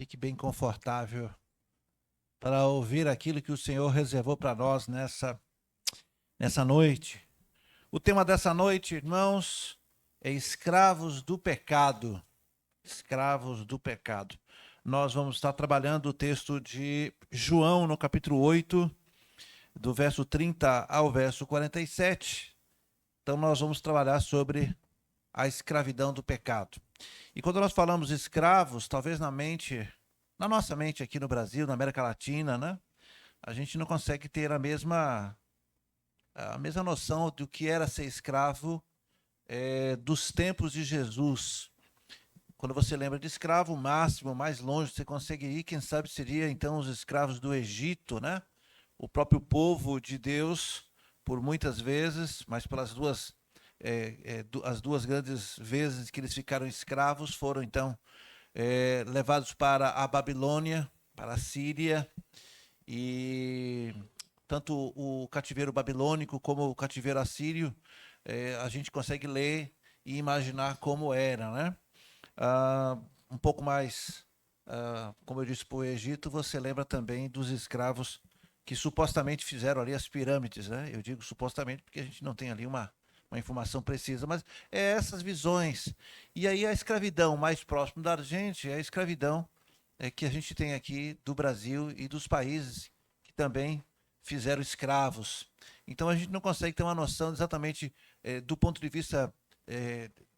Fique bem confortável para ouvir aquilo que o Senhor reservou para nós nessa noite. O tema dessa noite, irmãos, é escravos do pecado. Escravos do pecado. Nós vamos estar trabalhando o texto de João, no capítulo 8, do verso 30 ao verso 47. Então, nós vamos trabalhar sobre a escravidão do pecado. E quando nós falamos escravos, talvez na nossa mente aqui no Brasil, na América Latina, né, a gente não consegue ter a mesma noção do que era ser escravo dos tempos de Jesus. Quando você lembra de escravo, o máximo, mais longe você consegue ir, quem sabe seria então os escravos do Egito, né? O próprio povo de Deus, por muitas vezes, mas pelas as duas grandes vezes que eles ficaram escravos, foram então levados para a Babilônia, para a Síria, e tanto o cativeiro babilônico como o cativeiro assírio, a gente consegue ler e imaginar como era, né? Um pouco mais, como eu disse, para o Egito, você lembra também dos escravos que supostamente fizeram ali as pirâmides, né? Eu digo supostamente porque a gente não tem ali uma informação precisa, mas é essas visões. E aí a escravidão mais próxima da gente é a escravidão que a gente tem aqui do Brasil e dos países que também fizeram escravos. Então a gente não consegue ter uma noção exatamente do ponto de vista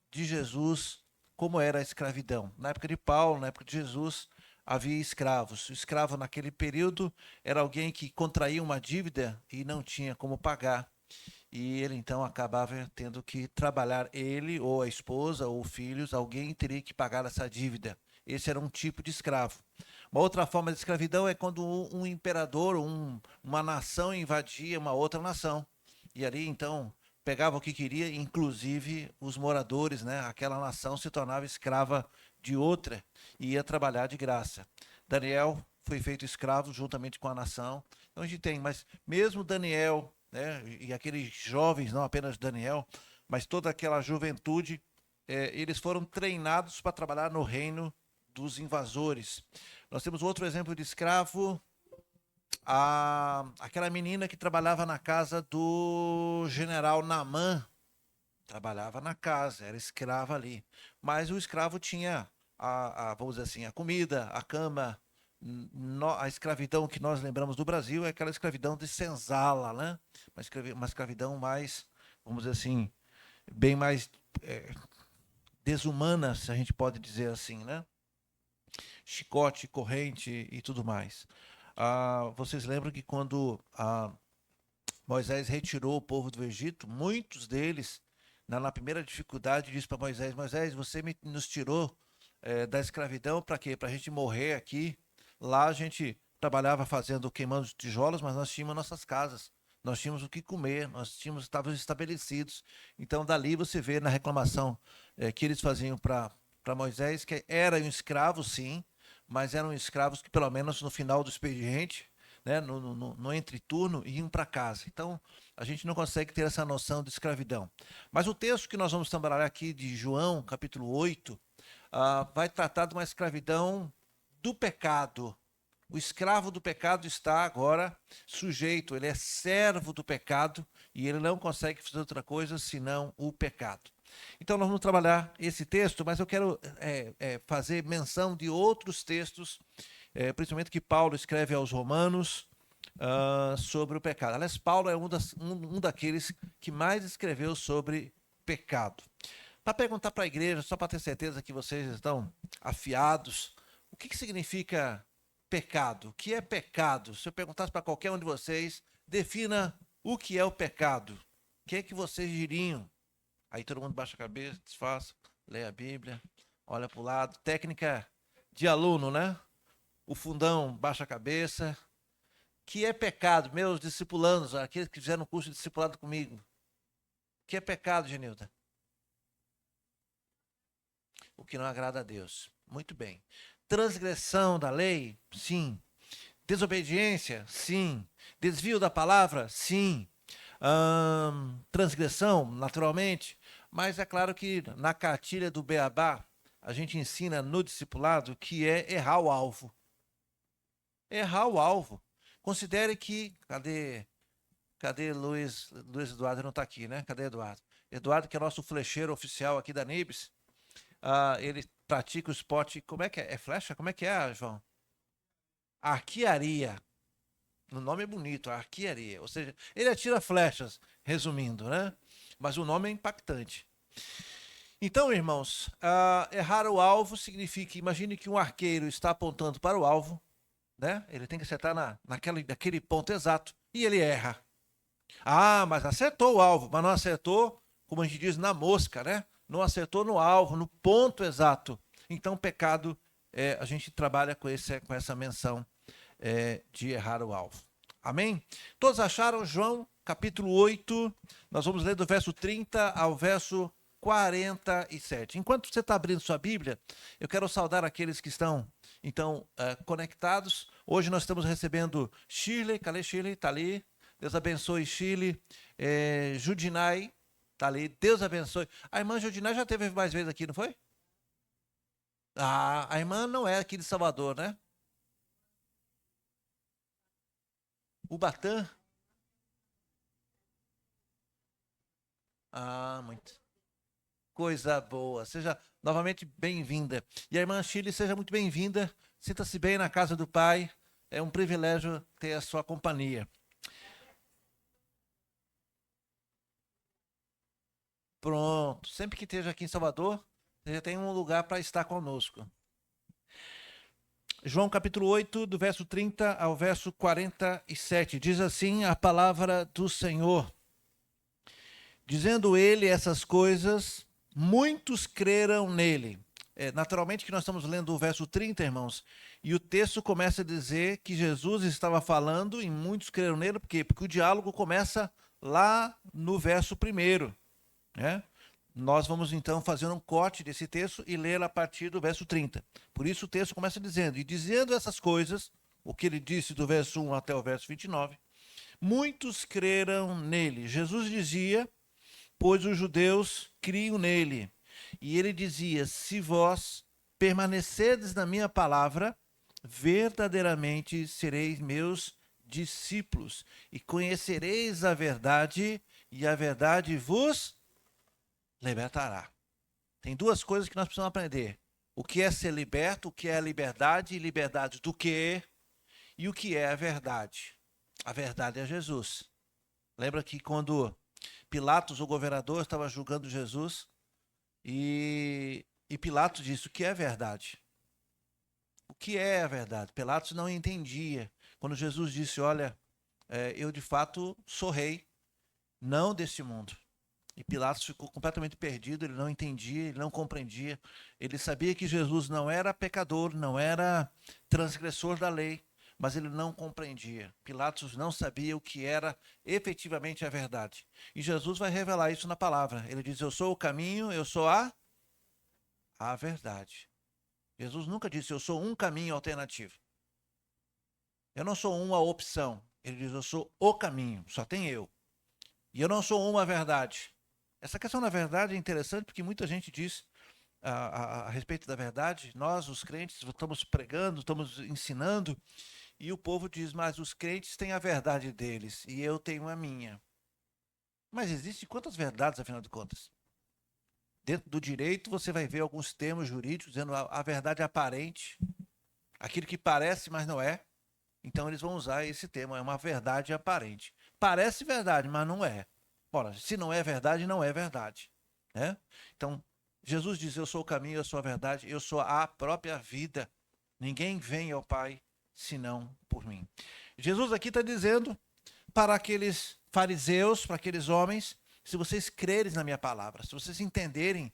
de Jesus, como era a escravidão. Na época de Paulo, na época de Jesus, havia escravos. O escravo naquele período era alguém que contraía uma dívida e não tinha como pagar. E ele então acabava tendo que trabalhar, ele ou a esposa ou filhos, alguém teria que pagar essa dívida. Esse era um tipo de escravo. Uma outra forma de escravidão é quando um imperador, uma nação invadia uma outra nação. E ali então pegava o que queria, inclusive os moradores, né? Aquela nação se tornava escrava de outra e ia trabalhar de graça. Daniel foi feito escravo juntamente com a nação. Então a gente tem, mas mesmo Daniel, né, e aqueles jovens, não apenas Daniel, mas toda aquela juventude, eles foram treinados para trabalhar no reino dos invasores. Nós temos outro exemplo de escravo, aquela menina que trabalhava na casa do general Naamã, trabalhava na casa, era escrava ali. Mas o escravo tinha, vamos dizer assim, a comida, a cama. A escravidão que nós lembramos do Brasil é aquela escravidão de senzala, né? Uma escravidão mais, vamos dizer assim, bem mais desumana, se a gente pode dizer assim, né? Chicote, corrente e tudo mais. Vocês lembram que quando Moisés retirou o povo do Egito, muitos deles, na primeira dificuldade, disse para Moisés: Moisés, você nos tirou da escravidão para quê? Para a gente morrer aqui. Lá a gente trabalhava queimando tijolos, mas nós tínhamos nossas casas, nós tínhamos o que comer, estávamos estabelecidos. Então, dali você vê na reclamação que eles faziam para Moisés, que eram escravos, sim, mas eram escravos que, pelo menos no final do expediente, né, no entreturno, iam para casa. Então, a gente não consegue ter essa noção de escravidão. Mas o texto que nós vamos trabalhar aqui, de João, capítulo 8, vai tratar de uma escravidão do pecado. O escravo do pecado está agora sujeito, ele é servo do pecado e ele não consegue fazer outra coisa senão o pecado. Então nós vamos trabalhar esse texto, mas eu quero fazer menção de outros textos, principalmente que Paulo escreve aos Romanos sobre o pecado. Aliás, Paulo é um daqueles que mais escreveu sobre pecado. Para perguntar para a igreja, só para ter certeza que vocês estão afiados, o que significa pecado? O que é pecado? Se eu perguntasse para qualquer um de vocês, defina o que é o pecado. O que é que vocês diriam? Aí todo mundo baixa a cabeça, disfarça, lê a Bíblia, olha para o lado. Técnica de aluno, né? O fundão baixa a cabeça. Que é pecado? Meus discipulandos, aqueles que fizeram o curso de discipulado comigo. Que é pecado, Genilda? O que não agrada a Deus. Muito bem. Transgressão da lei? Sim. Desobediência? Sim. Desvio da palavra? Sim. Transgressão, naturalmente. Mas é claro que na cartilha do Beabá, a gente ensina no discipulado, que é errar o alvo. Errar o alvo. Considere que... Cadê Luiz Eduardo? Não está aqui, né? Cadê Eduardo? Eduardo, que é nosso flecheiro oficial aqui da Nibs. Ele pratica o esporte... Como é que é? É flecha? Como é que é, João? Arquearia. O nome é bonito, arquearia. Ou seja, ele atira flechas, resumindo, né? Mas o nome é impactante. Então, irmãos, errar o alvo significa, imagine que um arqueiro está apontando para o alvo, né? Ele tem que acertar naquele ponto exato e ele erra. Mas acertou o alvo, mas não acertou, como a gente diz, na mosca, né? Não acertou no alvo, no ponto exato. Então, pecado, a gente trabalha com essa menção de errar o alvo. Amém? Todos acharam João, capítulo 8, nós vamos ler do verso 30 ao verso 47. Enquanto você está abrindo sua Bíblia, eu quero saudar aqueles que estão, então, conectados. Hoje nós estamos recebendo Shirley. Cadê Shirley? Está ali. Deus abençoe, Shirley. Judinai, está ali. Deus abençoe. A irmã Judinai já teve mais vezes aqui, não foi? A irmã não é aqui de Salvador, né? Ubatã? Muito. Coisa boa. Seja novamente bem-vinda. E a irmã Shirley, seja muito bem-vinda. Sinta-se bem na casa do Pai. É um privilégio ter a sua companhia. Pronto. Sempre que esteja aqui em Salvador, você já tem um lugar para estar conosco. João capítulo 8, do verso 30 ao verso 47. Diz assim a palavra do Senhor. Dizendo ele essas coisas, muitos creram nele. Naturalmente que nós estamos lendo o verso 30, irmãos, e o texto começa a dizer que Jesus estava falando e muitos creram nele, por quê? Porque o diálogo começa lá no verso 1, né? Nós vamos então fazer um corte desse texto e ler a partir do verso 30. Por isso o texto começa dizendo, e dizendo essas coisas, o que ele disse do verso 1 até o verso 29, muitos creram nele. Jesus dizia, pois os judeus criam nele. E ele dizia, se vós permanecerdes na minha palavra, verdadeiramente sereis meus discípulos, e conhecereis a verdade, e a verdade vos libertará. Tem duas coisas que nós precisamos aprender. O que é ser liberto, o que é a liberdade, e liberdade do quê? E o que é a verdade? A verdade é Jesus. Lembra que quando Pilatos, o governador, estava julgando Jesus, e Pilatos disse, o que é verdade? O que é a verdade? Pilatos não entendia. Quando Jesus disse, olha, eu de fato sou rei, não desse mundo. E Pilatos ficou completamente perdido, ele não entendia, ele não compreendia. Ele sabia que Jesus não era pecador, não era transgressor da lei, mas ele não compreendia. Pilatos não sabia o que era efetivamente a verdade. E Jesus vai revelar isso na palavra. Ele diz, eu sou o caminho, eu sou a verdade. Jesus nunca disse, eu sou um caminho alternativo. Eu não sou uma opção. Ele diz, eu sou o caminho, só tem eu. E eu não sou uma verdade. Essa questão da verdade é interessante porque muita gente diz a respeito da verdade, nós, os crentes, estamos pregando, estamos ensinando, e o povo diz, mas os crentes têm a verdade deles e eu tenho a minha. Mas existe quantas verdades, afinal de contas? Dentro do direito você vai ver alguns termos jurídicos dizendo a verdade aparente, aquilo que parece, mas não é. Então eles vão usar esse termo, é uma verdade aparente. Parece verdade, mas não é. Ora, se não é verdade, não é verdade. Né? Então, Jesus diz, eu sou o caminho, eu sou a verdade, eu sou a própria vida. Ninguém vem ao Pai senão por mim. Jesus aqui está dizendo para aqueles fariseus, para aqueles homens, se vocês crerem na minha palavra, se vocês entenderem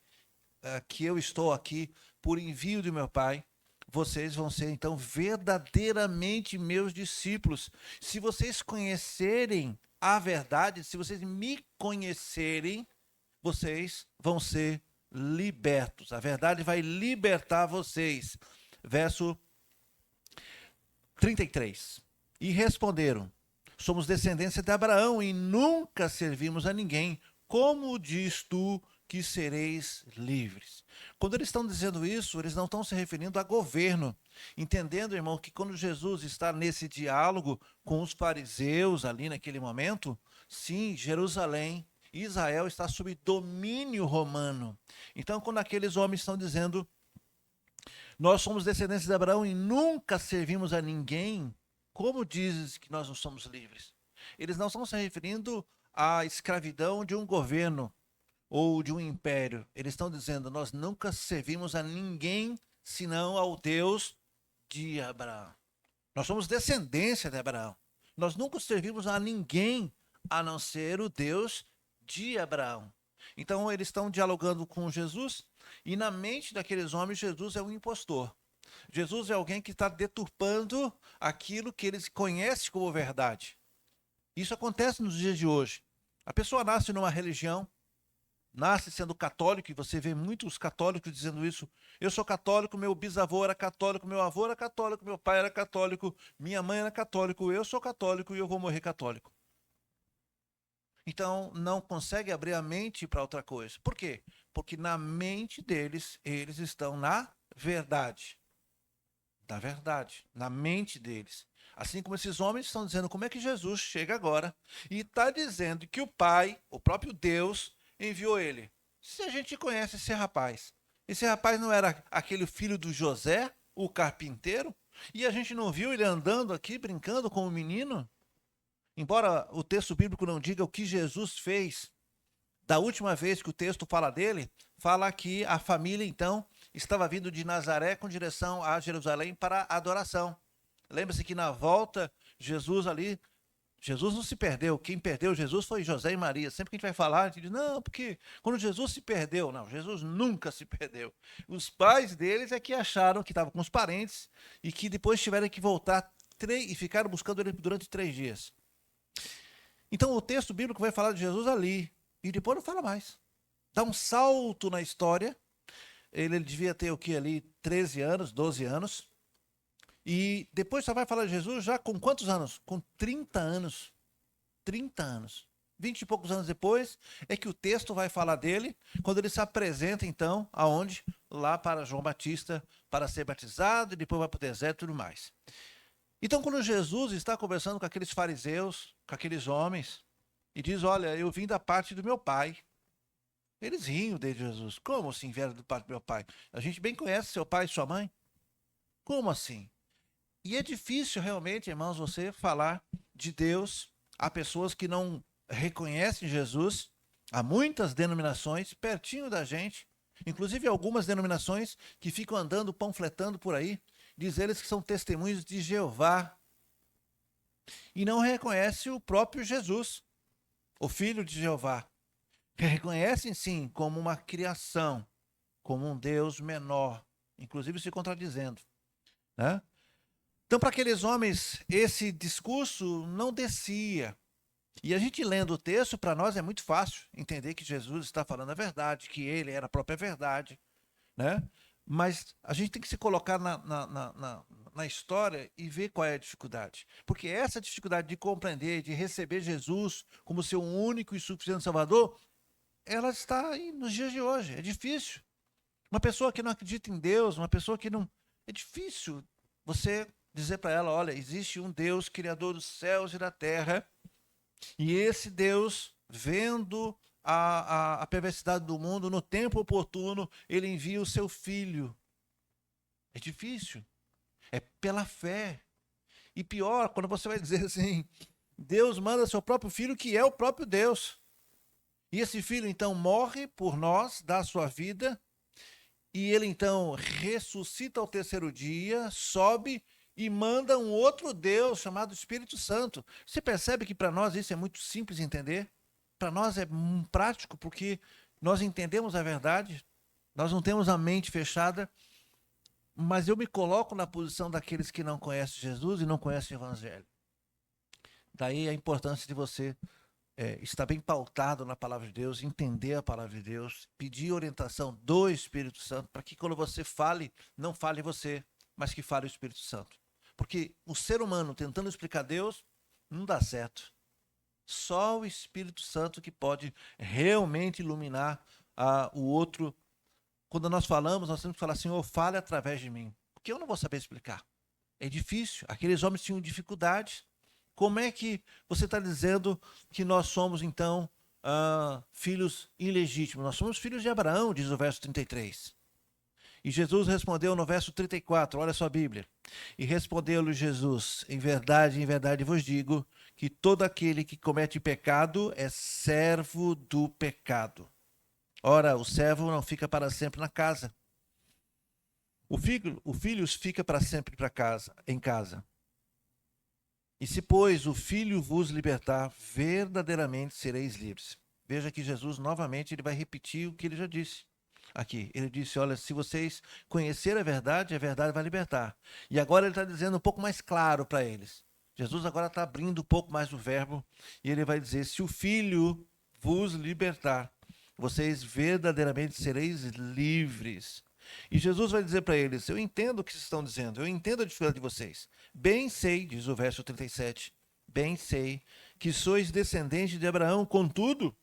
que eu estou aqui por envio do meu Pai, vocês vão ser então verdadeiramente meus discípulos. Se vocês conhecerem a verdade, se vocês me conhecerem, vocês vão ser libertos. A verdade vai libertar vocês. Verso 33. E responderam, somos descendência de Abraão e nunca servimos a ninguém. Como diz tu que sereis livres. Quando eles estão dizendo isso, eles não estão se referindo a governo. Entendendo, irmão, que quando Jesus está nesse diálogo com os fariseus ali naquele momento, sim, Jerusalém, Israel está sob domínio romano. Então, quando aqueles homens estão dizendo, nós somos descendentes de Abraão e nunca servimos a ninguém, como dizes que nós não somos livres? Eles não estão se referindo à escravidão de um governo ou de um império. Eles estão dizendo, nós nunca servimos a ninguém senão ao Deus de Abraão. Nós somos descendência de Abraão. Nós nunca servimos a ninguém a não ser o Deus de Abraão. Então eles estão dialogando com Jesus e na mente daqueles homens Jesus é um impostor. Jesus é alguém que está deturpando aquilo que eles conhecem como verdade. Isso acontece nos dias de hoje. A pessoa nasce numa religião, nasce sendo católico, e você vê muitos católicos dizendo isso. Eu sou católico, meu bisavô era católico, meu avô era católico, meu pai era católico, minha mãe era católico, eu sou católico e eu vou morrer católico. Então, não consegue abrir a mente para outra coisa. Por quê? Porque na mente deles, eles estão na verdade. Na verdade, na mente deles. Assim como esses homens estão dizendo como é que Jesus chega agora e está dizendo que o Pai, o próprio Deus, enviou ele. Se a gente conhece esse rapaz não era aquele filho do José, o carpinteiro? E a gente não viu ele andando aqui, brincando com o menino? Embora o texto bíblico não diga o que Jesus fez, da última vez que o texto fala dele, fala que a família, então, estava vindo de Nazaré com direção a Jerusalém para a adoração. Lembra-se que na volta, Jesus não se perdeu. Quem perdeu Jesus foi José e Maria. Sempre que a gente vai falar, a gente diz, não, porque quando Jesus se perdeu. Não, Jesus nunca se perdeu. Os pais deles é que acharam que estavam com os parentes e que depois tiveram que voltar e ficaram buscando ele durante 3 dias. Então o texto bíblico vai falar de Jesus ali e depois não fala mais. Dá um salto na história. Ele devia ter o que ali? 13 anos, 12 anos. E depois só vai falar de Jesus já com quantos anos? Com 30 anos. 30 anos. 20 e poucos anos depois é que o texto vai falar dele, quando ele se apresenta então, aonde? Lá para João Batista, para ser batizado e depois vai para o deserto e tudo mais. Então quando Jesus está conversando com aqueles fariseus, com aqueles homens, e diz, olha, eu vim da parte do meu pai. Eles riam de Jesus. Como assim vieram da parte do meu pai? A gente bem conhece seu pai e sua mãe. Como assim? E é difícil realmente, irmãos, você falar de Deus a pessoas que não reconhecem Jesus. Há muitas denominações pertinho da gente, inclusive algumas denominações que ficam andando, panfletando por aí, diz eles que são testemunhos de Jeová e não reconhecem o próprio Jesus, o Filho de Jeová. Reconhecem sim como uma criação, como um Deus menor, inclusive se contradizendo, né? Então, para aqueles homens, esse discurso não descia. E a gente lendo o texto, para nós é muito fácil entender que Jesus está falando a verdade, que ele era a própria verdade, né? Mas a gente tem que se colocar na história e ver qual é a dificuldade. Porque essa dificuldade de compreender, de receber Jesus como seu único e suficiente Salvador, ela está aí nos dias de hoje. É difícil. Uma pessoa que não acredita em Deus, uma pessoa que não... É difícil você dizer para ela, olha, existe um Deus criador dos céus e da terra, e esse Deus, vendo a perversidade do mundo, no tempo oportuno, ele envia o seu filho. É difícil. É pela fé. E pior, quando você vai dizer assim, Deus manda seu próprio filho, que é o próprio Deus. E esse filho, então, morre por nós, dá a sua vida, e ele, então, ressuscita ao 3º dia, sobe e manda um outro Deus chamado Espírito Santo. Você percebe que para nós isso é muito simples de entender? Para nós é prático porque nós entendemos a verdade, nós não temos a mente fechada, mas eu me coloco na posição daqueles que não conhecem Jesus e não conhecem o Evangelho. Daí a importância de você estar bem pautado na palavra de Deus, entender a palavra de Deus, pedir orientação do Espírito Santo, para que quando você fale, não fale você, mas que fale o Espírito Santo. Porque o ser humano tentando explicar Deus, não dá certo. Só o Espírito Santo que pode realmente iluminar o outro. Quando nós falamos, nós temos que falar, Senhor, fale através de mim. Porque eu não vou saber explicar. É difícil. Aqueles homens tinham dificuldades. Como é que você está dizendo que nós somos, então, filhos ilegítimos? Nós somos filhos de Abraão, diz o verso 33. E Jesus respondeu no verso 34, olha só a Bíblia. E respondeu-lhe Jesus, em verdade vos digo, que todo aquele que comete pecado é servo do pecado. Ora, o servo não fica para sempre na casa. O filho fica para sempre em casa. E se, pois, o Filho vos libertar, verdadeiramente sereis livres. Veja que Jesus, novamente, ele vai repetir o que ele já disse aqui. Ele disse, olha, se vocês conhecerem a verdade vai libertar. E agora ele está dizendo um pouco mais claro para eles. Jesus agora está abrindo um pouco mais o verbo e ele vai dizer, se o Filho vos libertar, vocês verdadeiramente sereis livres. E Jesus vai dizer para eles, eu entendo o que vocês estão dizendo, eu entendo a dificuldade de vocês. Bem sei, diz o verso 37, bem sei que sois descendentes de Abraão, contudo,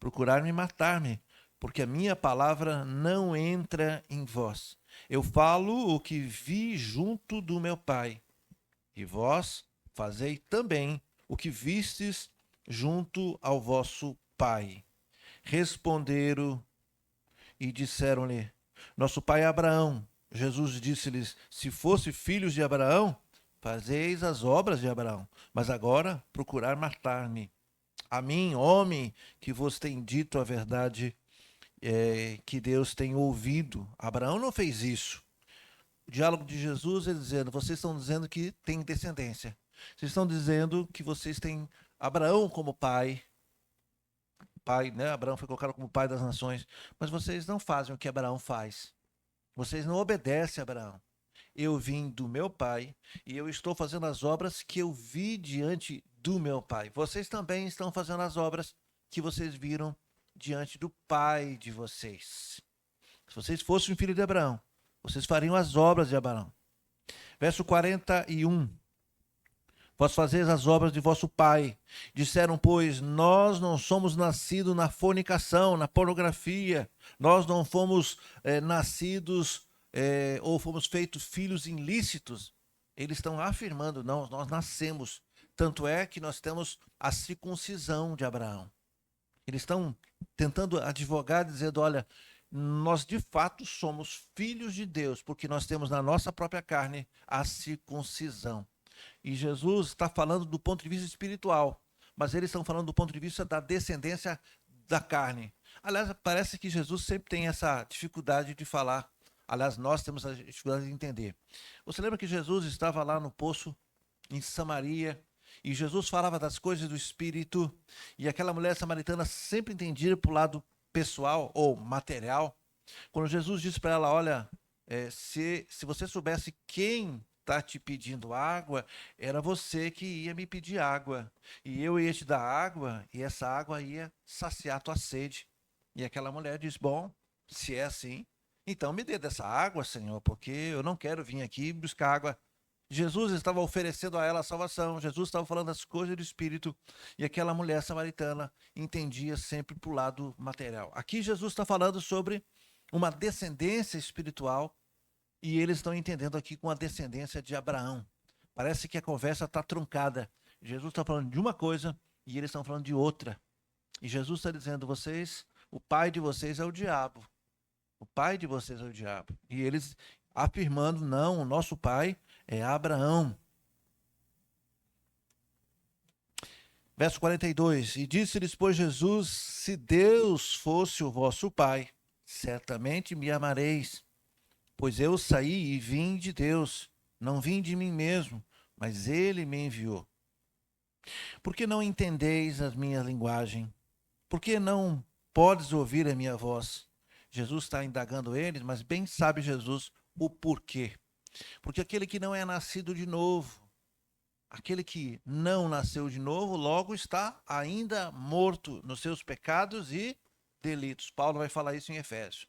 procurar-me matar-me, porque a minha palavra não entra em vós. Eu falo o que vi junto do meu Pai, e vós fazei também o que vistes junto ao vosso Pai. Responderam e disseram-lhe, nosso pai Abraão. Jesus disse-lhes, se fosse filhos de Abraão, fazeis as obras de Abraão. Mas agora procurar matar-me. A mim, homem, que vos tem dito a verdade, que Deus tem ouvido. Abraão não fez isso. O diálogo de Jesus é dizendo, vocês estão dizendo que tem descendência. Vocês estão dizendo que vocês têm Abraão como pai, né? Abraão foi colocado como pai das nações, mas vocês não fazem o que Abraão faz. Vocês não obedecem a Abraão. Eu vim do meu pai e eu estou fazendo as obras que eu vi diante do meu pai. Vocês também estão fazendo as obras que vocês viram diante do pai de vocês. Se vocês fossem um filho de Abraão, vocês fariam as obras de Abraão. Verso 41. Vós fazeis as obras de vosso pai. Disseram, pois, nós não somos nascidos na fornicação, na pornografia. Nós não fomos nascidos ou fomos feitos filhos ilícitos. Eles estão afirmando, não, nós nascemos. Tanto é que nós temos a circuncisão de Abraão. Eles estão tentando advogar, dizendo, olha, nós de fato somos filhos de Deus, porque nós temos na nossa própria carne a circuncisão. E Jesus está falando do ponto de vista espiritual, mas eles estão falando do ponto de vista da descendência da carne. Aliás, parece que Jesus sempre tem essa dificuldade de falar. Aliás, nós temos a dificuldade de entender. Você lembra que Jesus estava lá no poço, em Samaria, e Jesus falava das coisas do Espírito, e aquela mulher samaritana sempre entendia para o lado pessoal ou material. Quando Jesus disse para ela, olha, se você soubesse quem está te pedindo água, era você que ia me pedir água. E eu ia te dar água, e essa água ia saciar a tua sede. E aquela mulher diz, bom, se é assim, então me dê dessa água, Senhor, porque eu não quero vir aqui buscar água. Jesus estava oferecendo a ela a salvação, Jesus estava falando das coisas do Espírito, e aquela mulher samaritana entendia sempre para o lado material. Aqui Jesus está falando sobre uma descendência espiritual, e eles estão entendendo aqui com a descendência de Abraão. Parece que a conversa está truncada. Jesus está falando de uma coisa e eles estão falando de outra. E Jesus está dizendo, vocês, o pai de vocês é o diabo. O pai de vocês é o diabo. E eles afirmando, não, o nosso pai é Abraão. Verso 42, e disse-lhes, pois, Jesus, se Deus fosse o vosso pai, certamente me amareis, pois eu saí e vim de Deus, não vim de mim mesmo, mas ele me enviou. Por que não entendeis a minha linguagem? Por que não podes ouvir a minha voz? Jesus está indagando eles, mas bem sabe Jesus o porquê. Porque aquele que não é nascido de novo, aquele que não nasceu de novo, logo está ainda morto nos seus pecados e delitos. Paulo vai falar isso em Efésios.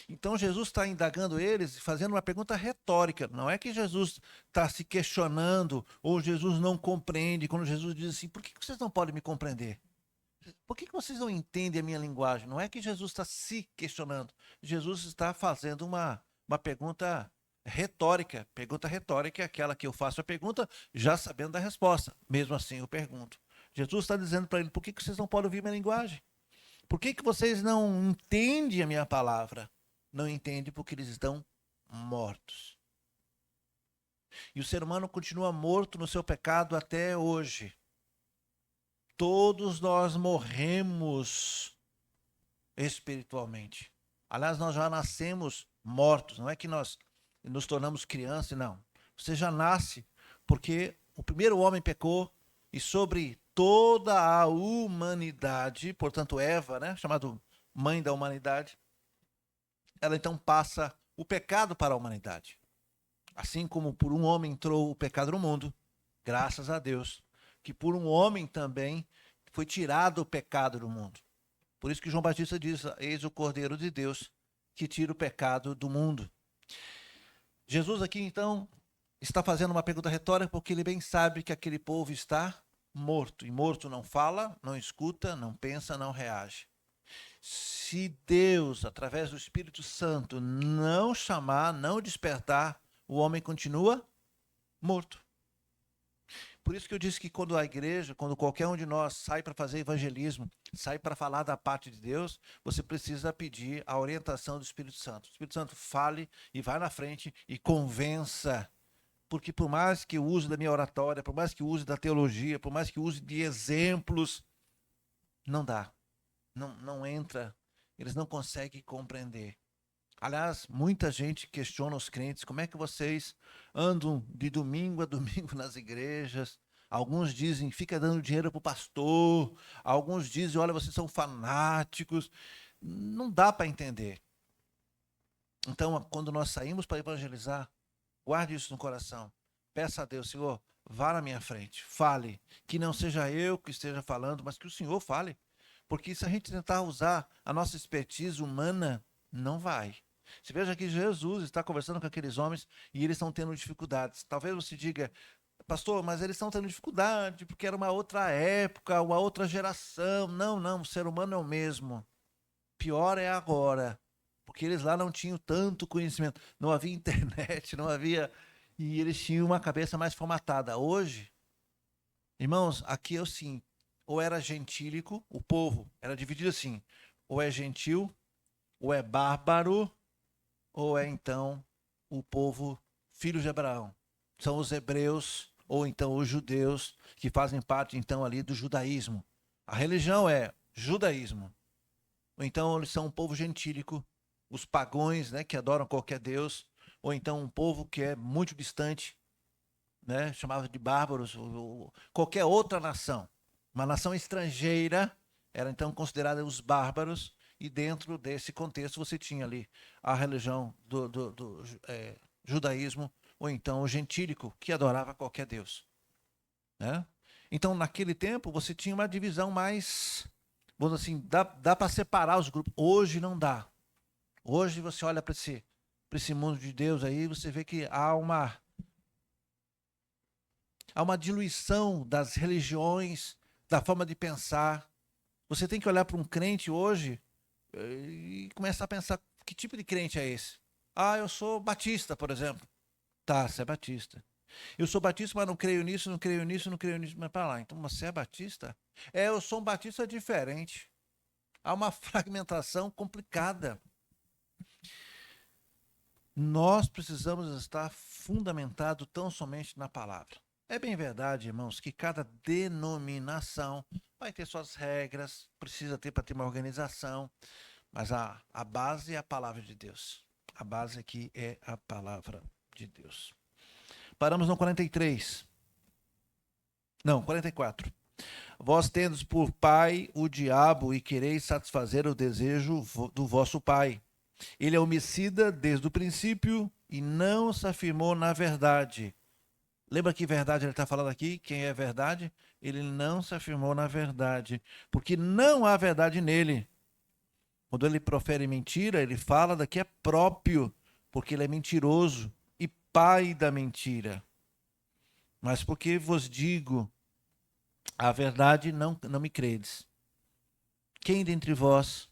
Então Jesus está indagando eles, fazendo uma pergunta retórica. Não é que Jesus está se questionando ou Jesus não compreende. Quando Jesus diz assim, por que vocês não podem me compreender? Por que vocês não entendem a minha linguagem? Não é que Jesus está se questionando. Jesus está fazendo uma pergunta retórica é aquela que eu faço a pergunta já sabendo da resposta. Mesmo assim eu pergunto. Jesus está dizendo para ele, por que vocês não podem ouvir minha linguagem? Por que vocês não entendem a minha palavra? Não entendem porque eles estão mortos. E o ser humano continua morto no seu pecado até hoje. Todos nós morremos espiritualmente. Aliás, nós já nascemos mortos, não é que nós nos tornamos crianças, não. Você já nasce porque o primeiro homem pecou e sobre toda a humanidade, portanto Eva, né, chamada mãe da humanidade, ela então passa o pecado para a humanidade. Assim como por um homem entrou o pecado no mundo, graças a Deus, que por um homem também foi tirado o pecado do mundo. Por isso que João Batista diz, eis o Cordeiro de Deus que tira o pecado do mundo. Jesus aqui então está fazendo uma pergunta retórica porque ele bem sabe que aquele povo está morto. E morto não fala, não escuta, não pensa, não reage. Se Deus, através do Espírito Santo, não chamar, não despertar, o homem continua morto. Por isso que eu disse que quando a igreja, quando qualquer um de nós sai para fazer evangelismo, sai para falar da parte de Deus, você precisa pedir a orientação do Espírito Santo. O Espírito Santo fale e vá na frente e convença. Porque por mais que eu use da minha oratória, por mais que eu use da teologia, por mais que eu use de exemplos, não dá. Não entra. Eles não conseguem compreender. Aliás, muita gente questiona os crentes, como é que vocês andam de domingo a domingo nas igrejas? Alguns dizem, fica dando dinheiro para o pastor. Alguns dizem, olha, vocês são fanáticos. Não dá para entender. Então, quando nós saímos para evangelizar, guarde isso no coração. Peça a Deus, Senhor, vá na minha frente, fale. Que não seja eu que esteja falando, mas que o Senhor fale. Porque se a gente tentar usar a nossa expertise humana, não vai. Você veja que Jesus está conversando com aqueles homens e eles estão tendo dificuldades. Talvez você diga, pastor, mas eles estão tendo dificuldade porque era uma outra época, uma outra geração. Não, o ser humano é o mesmo. Pior é agora, porque eles lá não tinham tanto conhecimento. Não havia internet, não havia... E eles tinham uma cabeça mais formatada. Hoje, irmãos, aqui é assim, ou era gentílico, o povo era dividido assim, ou é gentil, ou é bárbaro, ou é então o povo filho de Abraão. São os hebreus ou então os judeus que fazem parte então ali do judaísmo. A religião é judaísmo. Ou então eles são um povo gentílico, os pagões, né, que adoram qualquer deus, ou então um povo que é muito distante, né, chamado de bárbaros, ou qualquer outra nação. Uma nação estrangeira era então considerada os bárbaros. E dentro desse contexto você tinha ali a religião do judaísmo, ou então o gentílico, que adorava qualquer deus. Né? Então, naquele tempo, você tinha uma divisão mais, vamos assim, dá para separar os grupos. Hoje não dá. Hoje você olha para esse mundo de Deus aí, você vê que há uma diluição das religiões, da forma de pensar. Você tem que olhar para um crente hoje e começar a pensar, que tipo de crente é esse? Ah, eu sou batista, por exemplo. Tá, você é batista. Eu sou batista, mas não creio nisso, não creio nisso, não creio nisso. Mas para lá, então você é batista? É, eu sou um batista diferente. Há uma fragmentação complicada. Nós precisamos estar fundamentado tão somente na palavra. É bem verdade, irmãos, que cada denominação vai ter suas regras, precisa ter para ter uma organização, mas a base é a palavra de Deus. A base aqui é a palavra de Deus. Paramos no 43. Não, 44. Vós tendes por pai o diabo e quereis satisfazer o desejo do vosso pai. Ele é homicida desde o princípio e não se afirmou na verdade. Lembra que verdade ele está falando aqui? Quem é verdade? Ele não se afirmou na verdade, porque não há verdade nele. Quando ele profere mentira, ele fala da que é próprio, porque ele é mentiroso e pai da mentira. Mas porque vos digo a verdade, não me credes. Quem dentre vós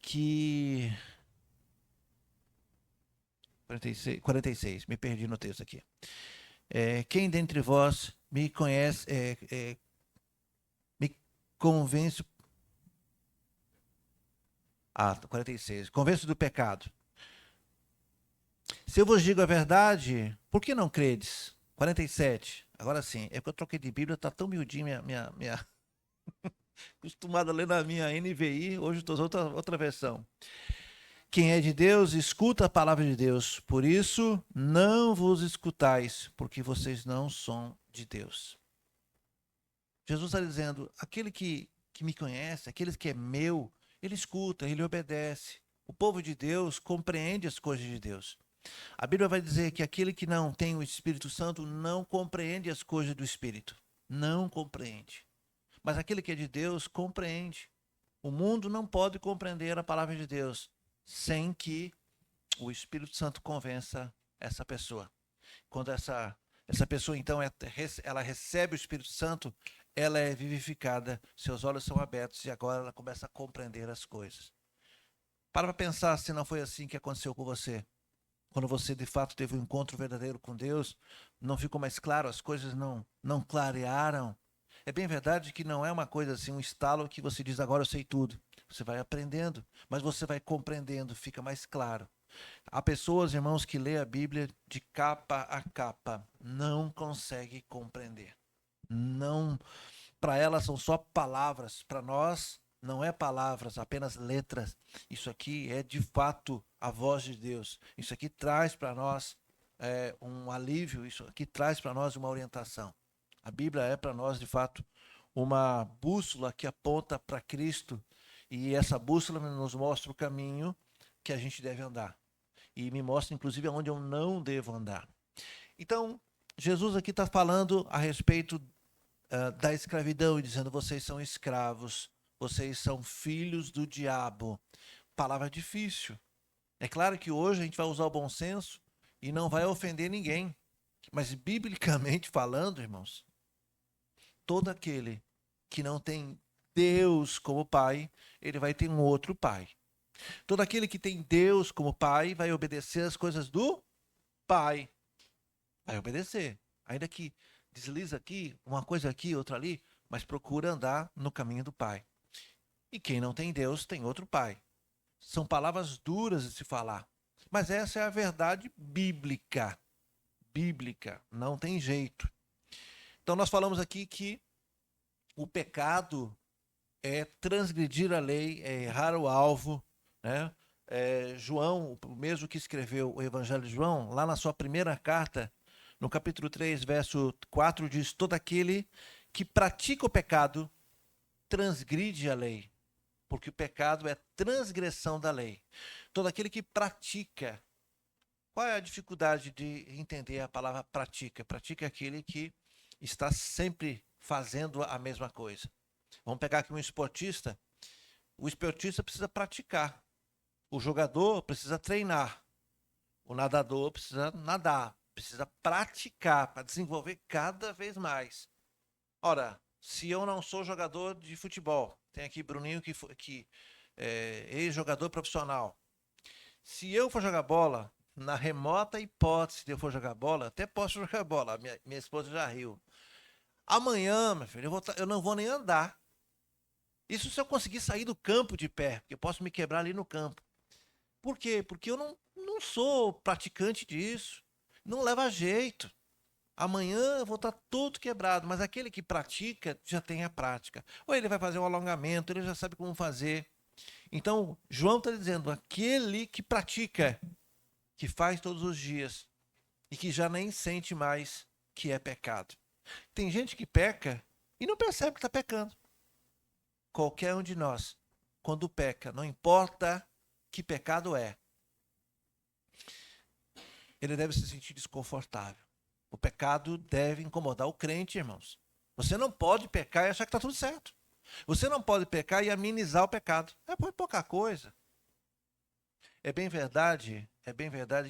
que... 46, me perdi no texto aqui. Quem dentre vós me conhece, me convence... 46. Convenço do pecado. Se eu vos digo a verdade, por que não credes? 47. Agora sim, é porque eu troquei de Bíblia, tá tão miudinho minha... acostumado a ler na minha NVI, hoje estou usando outra versão. Quem é de Deus, escuta a palavra de Deus. Por isso, não vos escutais, porque vocês não são de Deus. Jesus está dizendo, aquele que me conhece, aquele que é meu, ele escuta, ele obedece. O povo de Deus compreende as coisas de Deus. A Bíblia vai dizer que aquele que não tem o Espírito Santo não compreende as coisas do Espírito. Não compreende. Mas aquele que é de Deus compreende. O mundo não pode compreender a palavra de Deus sem que o Espírito Santo convença essa pessoa. Quando essa pessoa, então, ela recebe o Espírito Santo, ela é vivificada, seus olhos são abertos e agora ela começa a compreender as coisas. Para pensar se não foi assim que aconteceu com você. Quando você, de fato, teve um encontro verdadeiro com Deus, não ficou mais claro, as coisas não clarearam. É bem verdade que não é uma coisa assim, um estalo que você diz, agora eu sei tudo. Você vai aprendendo, mas você vai compreendendo, fica mais claro. Há pessoas, irmãos, que lê a Bíblia de capa a capa, não conseguem compreender. Não, para elas são só palavras, para nós não é palavras, apenas letras. Isso aqui é de fato a voz de Deus. Isso aqui traz para nós um alívio, isso aqui traz para nós uma orientação. A Bíblia é para nós, de fato, uma bússola que aponta para Cristo e essa bússola nos mostra o caminho que a gente deve andar. E me mostra, inclusive, onde eu não devo andar. Então, Jesus aqui está falando a respeito da escravidão e dizendo, vocês são escravos, vocês são filhos do diabo. Palavra difícil. É claro que hoje a gente vai usar o bom senso e não vai ofender ninguém. Mas, biblicamente falando, irmãos, todo aquele que não tem Deus como pai, ele vai ter um outro pai. Todo aquele que tem Deus como pai vai obedecer as coisas do pai. Vai obedecer. Ainda que desliza aqui, uma coisa aqui, outra ali, mas procura andar no caminho do pai. E quem não tem Deus tem outro pai. São palavras duras de se falar. Mas essa é a verdade bíblica. Bíblica. Não tem jeito. Então nós falamos aqui que o pecado é transgredir a lei, é errar o alvo, né? João, o mesmo que escreveu o Evangelho de João, lá na sua primeira carta, no capítulo 3, verso 4, diz, todo aquele que pratica o pecado transgride a lei, porque o pecado é transgressão da lei. Todo aquele que pratica. Qual é a dificuldade de entender a palavra pratica? Pratica é aquele que está sempre fazendo a mesma coisa. Vamos pegar aqui um esportista. O esportista precisa praticar. O jogador precisa treinar. O nadador precisa nadar. Precisa praticar para desenvolver cada vez mais. Ora, se eu não sou jogador de futebol, tem aqui Bruninho que é ex-jogador profissional. Se eu for jogar bola, na remota hipótese de eu for jogar bola, até posso jogar bola. Minha esposa já riu. Amanhã, meu filho, eu não vou nem andar. Isso se eu conseguir sair do campo de pé, porque eu posso me quebrar ali no campo. Por quê? Porque eu não sou praticante disso. Não leva jeito. Amanhã eu vou estar todo quebrado, mas aquele que pratica já tem a prática. Ou ele vai fazer um alongamento, ele já sabe como fazer. Então, João está dizendo, aquele que pratica, que faz todos os dias e que já nem sente mais que é pecado. Tem gente que peca e não percebe que está pecando. Qualquer um de nós, quando peca, não importa que pecado é, ele deve se sentir desconfortável. O pecado deve incomodar o crente, irmãos. Você não pode pecar e achar que está tudo certo. Você não pode pecar e amenizar o pecado. É pouca coisa. É bem verdade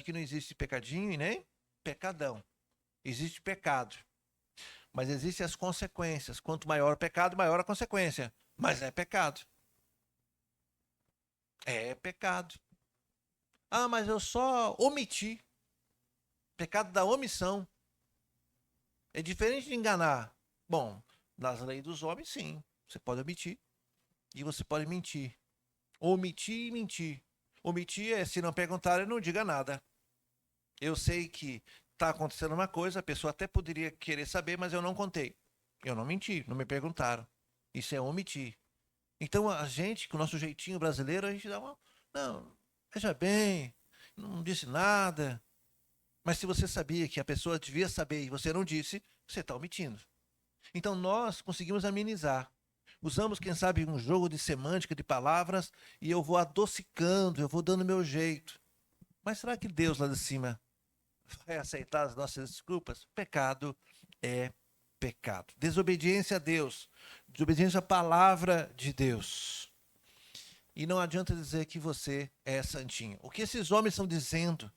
que não existe pecadinho e nem pecadão. Existe pecado. Mas existem as consequências. Quanto maior o pecado, maior a consequência. Mas é pecado. É pecado. Ah, mas eu só omiti. Pecado da omissão. É diferente de enganar. Bom, nas leis dos homens, sim. Você pode omitir e você pode mentir. Omitir e mentir. Omitir é, se não perguntarem, não diga nada. Eu sei que está acontecendo uma coisa, a pessoa até poderia querer saber, mas eu não contei. Eu não menti, não me perguntaram. Isso é omitir. Então a gente, com o nosso jeitinho brasileiro, a gente dá uma. Não, veja bem, não disse nada. Mas se você sabia que a pessoa devia saber e você não disse, você está omitindo. Então nós conseguimos amenizar. Usamos, quem sabe, um jogo de semântica, de palavras, e eu vou adocicando, eu vou dando meu jeito. Mas será que Deus lá de cima vai aceitar as nossas desculpas? Pecado é pecado. Desobediência a Deus, desobediência à palavra de Deus. E não adianta dizer que você é santinho. O que esses homens estão dizendo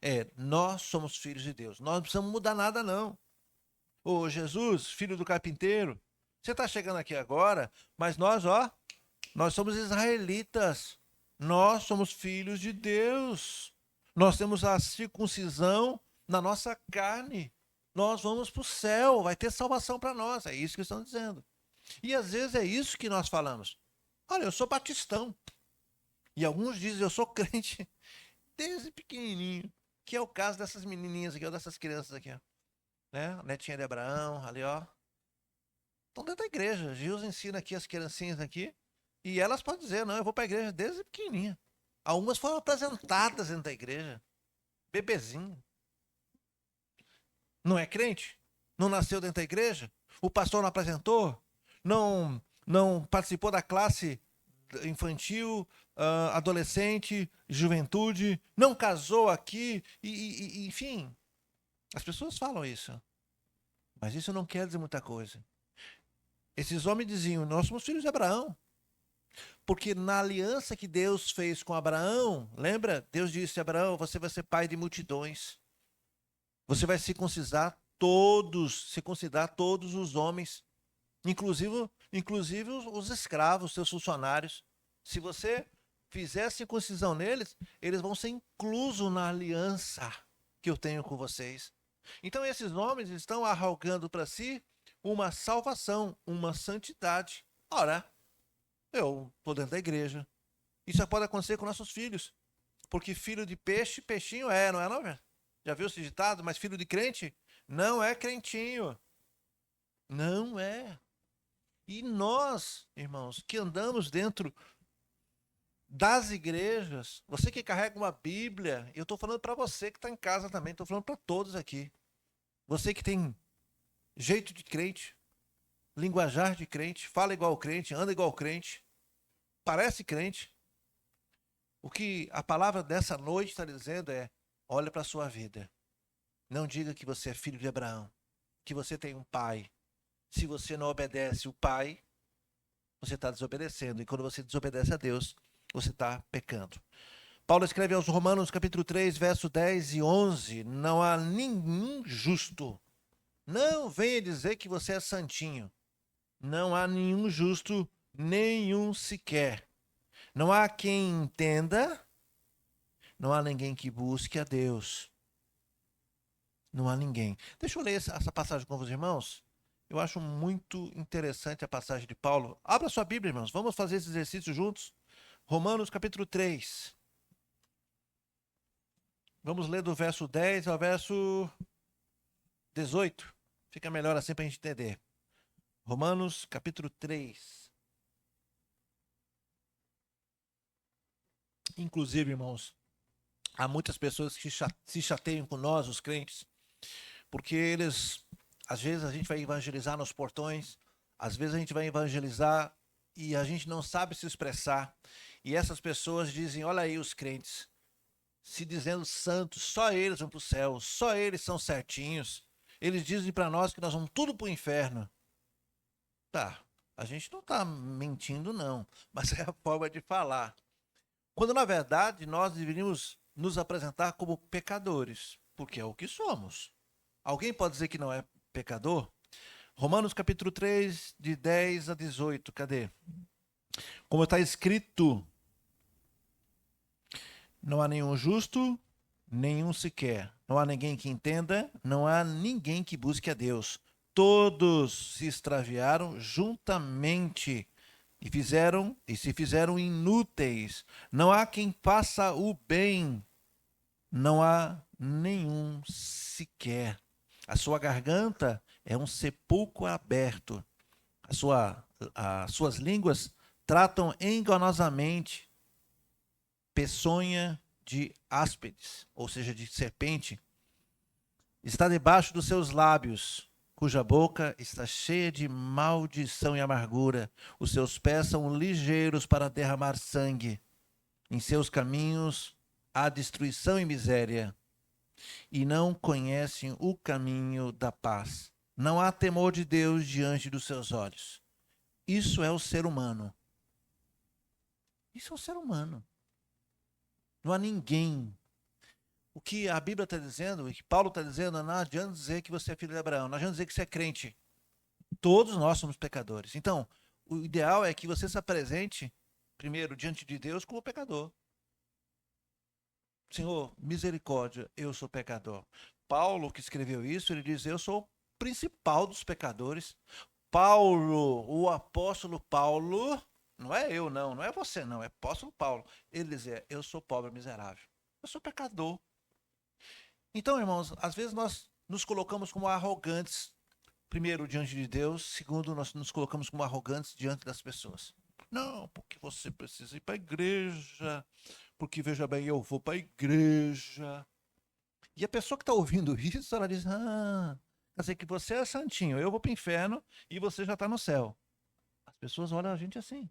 é: nós somos filhos de Deus. Nós não precisamos mudar nada, não. Ô Jesus, filho do carpinteiro, você está chegando aqui agora, mas nós, nós somos israelitas. Nós somos filhos de Deus. Nós temos a circuncisão na nossa carne. Nós vamos para o céu, vai ter salvação para nós. É isso que estão dizendo. E às vezes é isso que nós falamos. Olha, eu sou batistão. E alguns dizem, eu sou crente desde pequenininho. Que é o caso dessas menininhas aqui, dessas crianças aqui, ó. Né? Netinha de Abraão, ali, ó. Estão dentro da igreja. Jesus ensina aqui as criancinhas aqui. E elas podem dizer, não, eu vou para a igreja desde pequenininha. Algumas foram apresentadas dentro da igreja. Bebezinho. Não é crente? Não nasceu dentro da igreja? O pastor não apresentou? Não participou da classe infantil, adolescente, juventude? Não casou aqui? Enfim, as pessoas falam isso. Mas isso não quer dizer muita coisa. Esses homens diziam, nós somos filhos de Abraão. Porque na aliança que Deus fez com Abraão, lembra? Deus disse a Abraão, você vai ser pai de multidões. Você vai circuncidar todos os homens, inclusive os escravos, seus funcionários. Se você fizer a circuncisão neles, eles vão ser inclusos na aliança que eu tenho com vocês. Então esses homens estão arrogando para si uma salvação, uma santidade. Ora, eu estou dentro da igreja. Isso pode acontecer com nossos filhos. Porque filho de peixe, peixinho é, não é não, velho? Já viu esse ditado? Mas filho de crente não é crentinho. Não é. E nós, irmãos, que andamos dentro das igrejas, você que carrega uma Bíblia, eu estou falando para você que está em casa também, estou falando para todos aqui. Você que tem jeito de crente, linguajar de crente, fala igual crente, anda igual crente, parece crente. O que a palavra dessa noite está dizendo é: olha para a sua vida. Não diga que você é filho de Abraão, que você tem um pai. Se você não obedece o pai, você está desobedecendo. E quando você desobedece a Deus, você está pecando. Paulo escreve aos Romanos, capítulo 3, verso 10 e 11. Não há nenhum justo. Não venha dizer que você é santinho. Não há nenhum justo, nenhum sequer. Não há quem entenda. Não há ninguém que busque a Deus. Não há ninguém. Deixa eu ler essa passagem com os irmãos. Eu acho muito interessante a passagem de Paulo. Abra sua Bíblia, irmãos. Vamos fazer esse exercício juntos. Romanos, capítulo 3. Vamos ler do verso 10 ao verso 18. Fica melhor assim para a gente entender. Romanos, capítulo 3. Inclusive, irmãos, há muitas pessoas que se chateiam com nós, os crentes, porque eles, às vezes a gente vai evangelizar nos portões, às vezes a gente vai evangelizar e a gente não sabe se expressar. E essas pessoas dizem, olha aí os crentes, se dizendo santos, só eles vão para o céu, só eles são certinhos. Eles dizem para nós que nós vamos tudo para o inferno. Tá, a gente não está mentindo não, mas é a forma de falar. Quando na verdade nós deveríamos nos apresentar como pecadores, porque é o que somos. Alguém pode dizer que não é pecador? Romanos capítulo 3, de 10 a 18. Cadê? Como está escrito, não há nenhum justo, nenhum sequer. Não há ninguém que entenda, não há ninguém que busque a Deus. Todos se extraviaram juntamente e se fizeram inúteis. Não há quem faça o bem, não há nenhum sequer. A sua garganta é um sepulcro aberto. As suas línguas tratam enganosamente, peçonha de áspides, ou seja, de serpente, está debaixo dos seus lábios, cuja boca está cheia de maldição e amargura. Os seus pés são ligeiros para derramar sangue. Em seus caminhos há destruição e miséria, e não conhecem o caminho da paz. Não há temor de Deus diante dos seus olhos. Isso é o ser humano. Isso é o ser humano. Não há ninguém. O que a Bíblia está dizendo, o que Paulo está dizendo, não adianta dizer que você é filho de Abraão, não adianta dizer que você é crente. Todos nós somos pecadores. Então, o ideal é que você se apresente, primeiro, diante de Deus como pecador. Senhor, misericórdia, eu sou pecador. Paulo, que escreveu isso, ele diz, eu sou o principal dos pecadores. Paulo, o apóstolo Paulo, não é eu não, não é você não, é apóstolo Paulo. Ele dizia, eu sou pobre, miserável. Eu sou pecador. Então, irmãos, às vezes nós nos colocamos como arrogantes, primeiro, diante de Deus, segundo, nós nos colocamos como arrogantes diante das pessoas. Não, porque você precisa ir para a igreja, porque, veja bem, eu vou para a igreja. E a pessoa que está ouvindo isso, ela diz, quer dizer que você é santinho, eu vou para o inferno e você já está no céu. As pessoas olham a gente assim.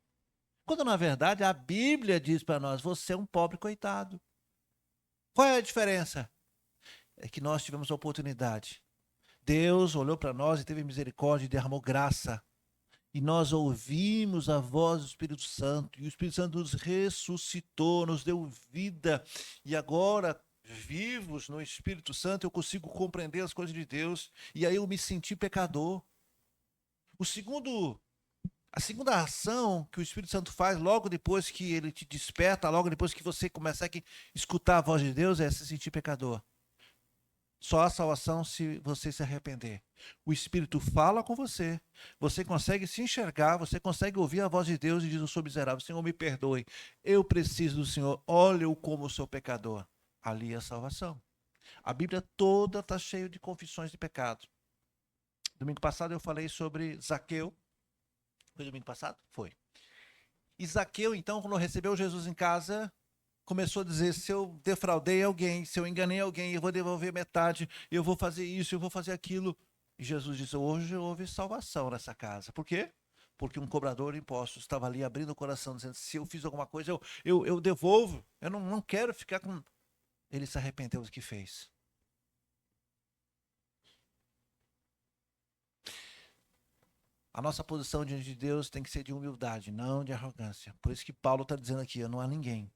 Quando, na verdade, a Bíblia diz para nós, você é um pobre coitado. Qual é a diferença? É que nós tivemos a oportunidade. Deus olhou para nós e teve misericórdia e derramou graça. E nós ouvimos a voz do Espírito Santo. E o Espírito Santo nos ressuscitou, nos deu vida. E agora, vivos no Espírito Santo, eu consigo compreender as coisas de Deus. E aí eu me senti pecador. A segunda ação que o Espírito Santo faz logo depois que ele te desperta, logo depois que você começa a escutar a voz de Deus, é se sentir pecador. Só há salvação se você se arrepender. O Espírito fala com você, você consegue se enxergar, você consegue ouvir a voz de Deus e diz, eu sou miserável, Senhor, me perdoe, eu preciso do Senhor, olhe-o como sou pecador. Ali é a salvação. A Bíblia toda está cheia de confissões de pecado. Domingo passado eu falei sobre Zaqueu. Foi domingo passado? Foi. E Zaqueu, então, quando recebeu Jesus em casa, começou a dizer, se eu defraudei alguém, se eu enganei alguém, eu vou devolver metade, eu vou fazer isso, eu vou fazer aquilo. E Jesus disse, hoje houve salvação nessa casa. Por quê? Porque um cobrador de impostos estava ali abrindo o coração, dizendo, se eu fiz alguma coisa, eu devolvo. Eu não quero ficar com... Ele se arrependeu do que fez. A nossa posição diante de Deus tem que ser de humildade, não de arrogância. Por isso que Paulo está dizendo aqui, não há ninguém.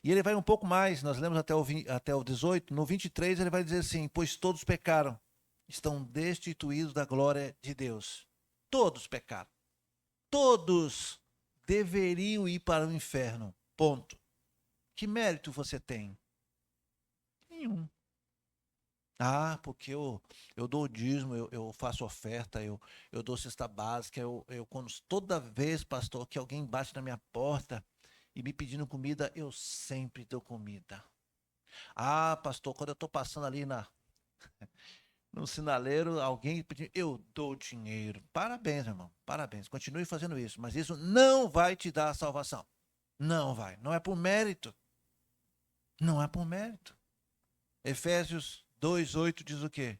E ele vai um pouco mais, nós lemos até o 18, no 23 ele vai dizer assim, pois todos pecaram, estão destituídos da glória de Deus. Todos pecaram. Todos deveriam ir para o inferno, ponto. Que mérito você tem? Nenhum. Porque eu dou dízimo, eu faço oferta, eu dou cesta básica, toda vez, pastor, que alguém bate na minha porta e me pedindo comida, eu sempre dou comida. Pastor, quando eu estou passando ali no sinaleiro, alguém pedindo, eu dou dinheiro. Parabéns, irmão, parabéns. Continue fazendo isso, mas isso não vai te dar a salvação. Não vai, não é por mérito. Não é por mérito. Efésios 2:8 diz o quê?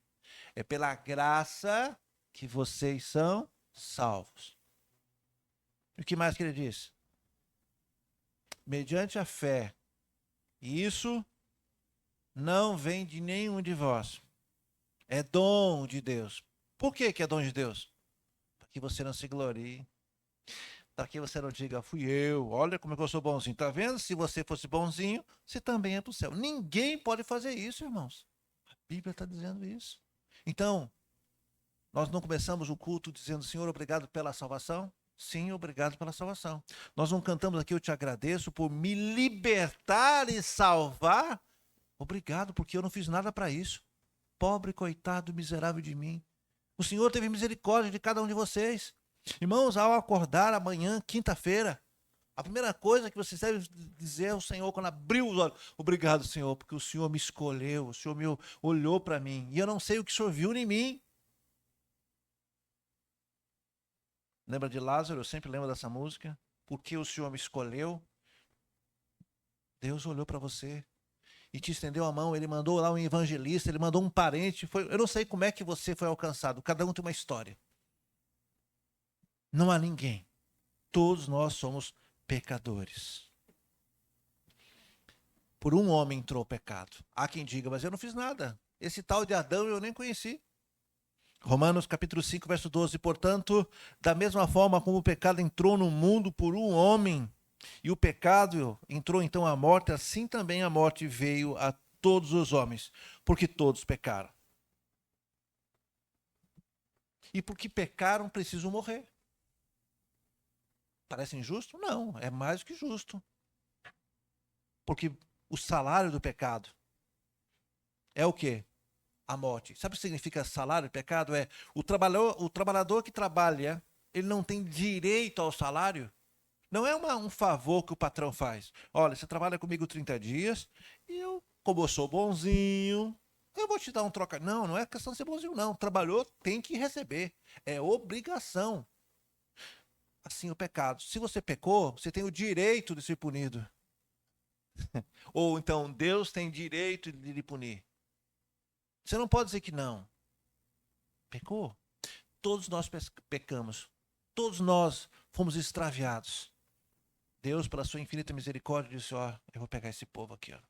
É pela graça que vocês são salvos. E o que mais que ele diz? Mediante a fé. E isso não vem de nenhum de vós. É dom de Deus. Por que é dom de Deus? Para que você não se glorie. Para que você não diga, fui eu, olha como é que eu sou bonzinho. Tá vendo? Se você fosse bonzinho, você também é para o céu. Ninguém pode fazer isso, irmãos. A Bíblia está dizendo isso. Então, Nós não começamos o culto dizendo, Senhor, obrigado pela salvação? Sim, obrigado pela salvação. Nós não cantamos aqui, eu te agradeço por me libertar e salvar? Obrigado, porque eu não fiz nada para isso. Pobre, coitado, miserável de mim. O Senhor teve misericórdia de cada um de vocês. Irmãos, ao acordar amanhã, quinta-feira, a primeira coisa que você deve dizer ao Senhor quando abriu os olhos, obrigado, Senhor, porque o Senhor me escolheu, o Senhor me olhou para mim, e eu não sei o que o Senhor viu em mim. Lembra de Lázaro? Eu sempre lembro dessa música. Porque o Senhor me escolheu, Deus olhou para você e te estendeu a mão, ele mandou lá um evangelista, ele mandou um parente, eu não sei como é que você foi alcançado, cada um tem uma história. Não há ninguém. Todos nós somos pecadores. Por um homem entrou o pecado. Há quem diga, mas eu não fiz nada. Esse tal de Adão eu nem conheci. Romanos capítulo 5, verso 12. Portanto, da mesma forma como o pecado entrou no mundo por um homem, e o pecado entrou então à morte, assim também a morte veio a todos os homens, porque todos pecaram. E porque pecaram, precisam morrer. Parece injusto? Não, é mais do que justo. Porque o salário do pecado é o quê? A morte. Sabe o que significa salário do pecado? É o trabalhador que trabalha, ele não tem direito ao salário. Não é um favor que o patrão faz. Olha, você trabalha comigo 30 dias e eu, como eu sou bonzinho, eu vou te dar um troca. Não, não é questão de ser bonzinho, não. Trabalhou, tem que receber. É obrigação. Assim o pecado. Se você pecou, você tem o direito de ser punido. Ou então Deus tem direito de lhe punir. Você não pode dizer que não. Pecou. Todos nós pecamos. Todos nós fomos extraviados. Deus, pela sua infinita misericórdia, disse, ó, eu vou pegar esse povo aqui, ó.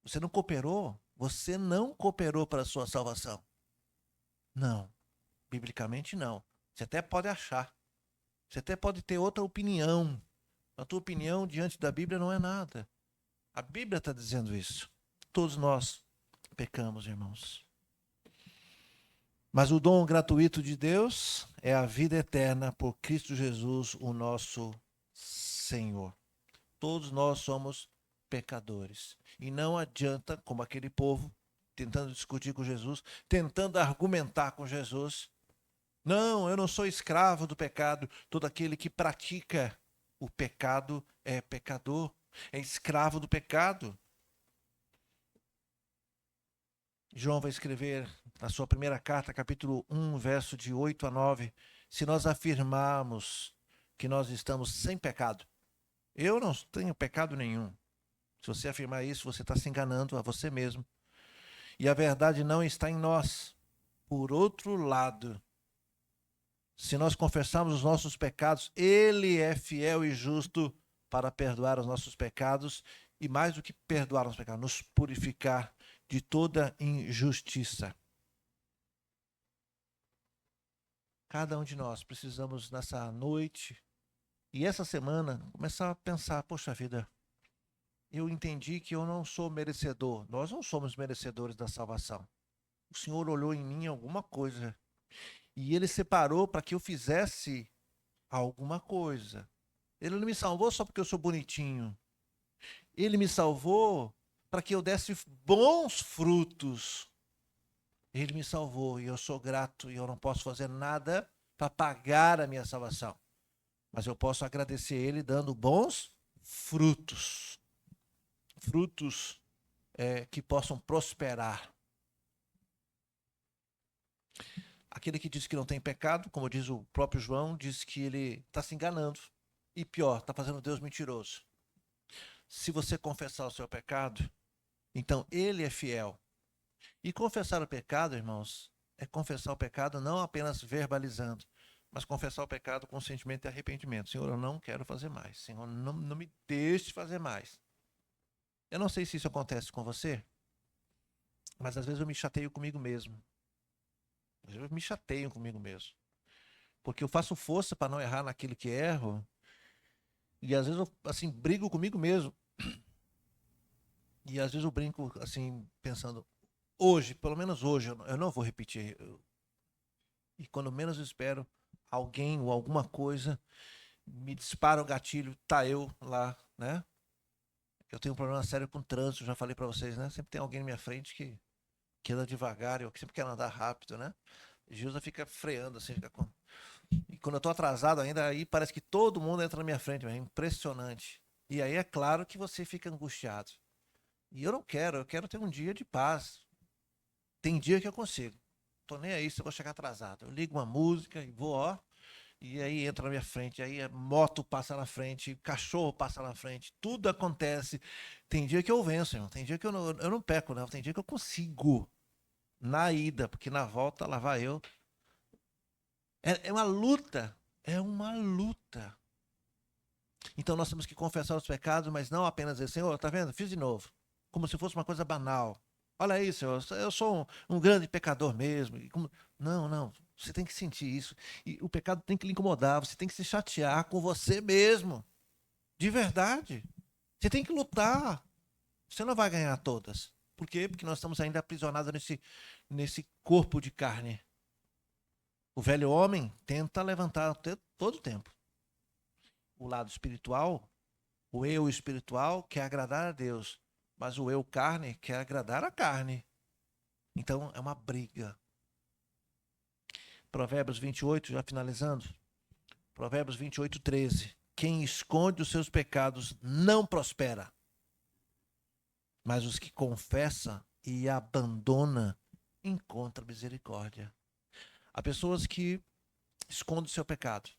Você não cooperou? Você não cooperou para a sua salvação. Não. Biblicamente, não. Você até pode achar. Você até pode ter outra opinião. A tua opinião diante da Bíblia não é nada. A Bíblia está dizendo isso. Todos nós pecamos, irmãos. Mas o dom gratuito de Deus é a vida eterna por Cristo Jesus, o nosso Senhor. Todos nós somos pecadores. E não adianta, como aquele povo, tentando discutir com Jesus, tentando argumentar com Jesus. Não, eu não sou escravo do pecado. Todo aquele que pratica o pecado é pecador, é escravo do pecado. João vai escrever na sua primeira carta, capítulo 1, verso de 8 a 9, se nós afirmarmos que nós estamos sem pecado, eu não tenho pecado nenhum. Se você afirmar isso, você está se enganando a você mesmo. E a verdade não está em nós. Por outro lado, se nós confessarmos os nossos pecados, Ele é fiel e justo para perdoar os nossos pecados e, mais do que perdoar os pecados, nos purificar de toda injustiça. Cada um de nós precisamos, nessa noite e essa semana, começar a pensar, poxa vida, eu entendi que eu não sou merecedor. Nós não somos merecedores da salvação. O Senhor olhou em mim alguma coisa e Ele separou para que eu fizesse alguma coisa. Ele não me salvou só porque eu sou bonitinho. Ele me salvou para que eu desse bons frutos. Ele me salvou e eu sou grato e eu não posso fazer nada para pagar a minha salvação. Mas eu posso agradecer Ele dando bons frutos. Frutos que possam prosperar. Aquele que diz que não tem pecado, como diz o próprio João, diz que ele está se enganando. E pior, está fazendo Deus mentiroso. Se você confessar o seu pecado, então Ele é fiel. E confessar o pecado, irmãos, é confessar o pecado não apenas verbalizando, mas confessar o pecado com sentimento de arrependimento. Senhor, eu não quero fazer mais. Senhor, não me deixe fazer mais. Eu não sei se isso acontece com você, mas às vezes eu me chateio comigo mesmo. Eu me chateio comigo mesmo. Porque eu faço força para não errar naquilo que erro. E às vezes eu, assim, brigo comigo mesmo. E às vezes eu brinco, assim, pensando, hoje, pelo menos hoje, eu não vou repetir. E quando menos eu espero, alguém ou alguma coisa me dispara o gatilho, tá eu lá, né? Eu tenho um problema sério com o trânsito, já falei pra vocês, né? Sempre tem alguém na minha frente que anda devagar, eu sempre quero andar rápido, né? Gilza fica freando assim, fica com... E quando eu tô atrasado ainda, aí parece que todo mundo entra na minha frente, é impressionante. E aí é claro que você fica angustiado. E eu não quero, eu quero ter um dia de paz. Tem dia que eu consigo. Tô nem aí se eu vou chegar atrasado. Eu ligo uma música e vou, ó. E aí entra na minha frente, aí a moto passa na frente, cachorro passa na frente, tudo acontece. Tem dia que eu venço, irmão. Tem dia que eu não peco, não. Tem dia que eu consigo. Na ida, porque na volta lá vai eu. É uma luta. É uma luta. Então nós temos que confessar os pecados, mas não apenas dizer, Senhor, tá vendo? Fiz de novo. Como se fosse uma coisa banal. Olha aí, Senhor, eu sou um grande pecador mesmo. Não, não. Você tem que sentir isso. E o pecado tem que lhe incomodar. Você tem que se chatear com você mesmo. De verdade. Você tem que lutar. Você não vai ganhar todas. Por quê? Porque nós estamos ainda aprisionados nesse corpo de carne. O velho homem tenta levantar todo o tempo. O lado espiritual, o eu espiritual quer agradar a Deus, mas o eu carne quer agradar a carne. Então é uma briga. Provérbios 28, já finalizando. Provérbios 28, 13. Quem esconde os seus pecados não prospera, mas os que confessa e abandona encontra misericórdia. Há pessoas que escondem o seu pecado.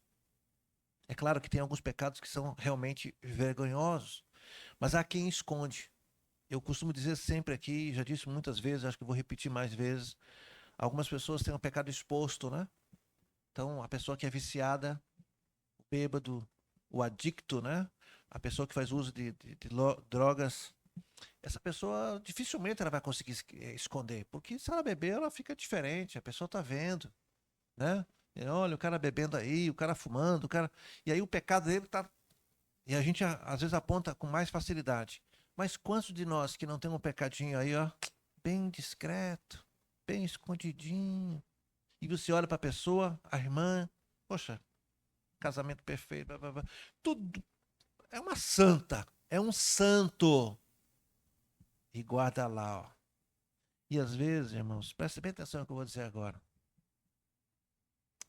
É claro que tem alguns pecados que são realmente vergonhosos, mas há quem esconde. Eu costumo dizer sempre aqui, já disse muitas vezes, acho que vou repetir mais vezes, algumas pessoas têm o pecado exposto, né? Então, a pessoa que é viciada, o bêbado, o adicto, né? A pessoa que faz uso de drogas, essa pessoa dificilmente ela vai conseguir esconder, porque se ela beber, ela fica diferente, a pessoa está vendo, né? E olha, o cara bebendo aí, o cara fumando, o cara. E aí o pecado dele está. E a gente às vezes aponta com mais facilidade. Mas quantos de nós que não tem um pecadinho aí, ó, bem discreto, bem escondidinho, e você olha para a pessoa, a irmã, poxa, casamento perfeito, blá, blá, blá, tudo é uma santa, é um santo, e guarda lá, ó. E às vezes, irmãos, preste bem atenção no que eu vou dizer agora.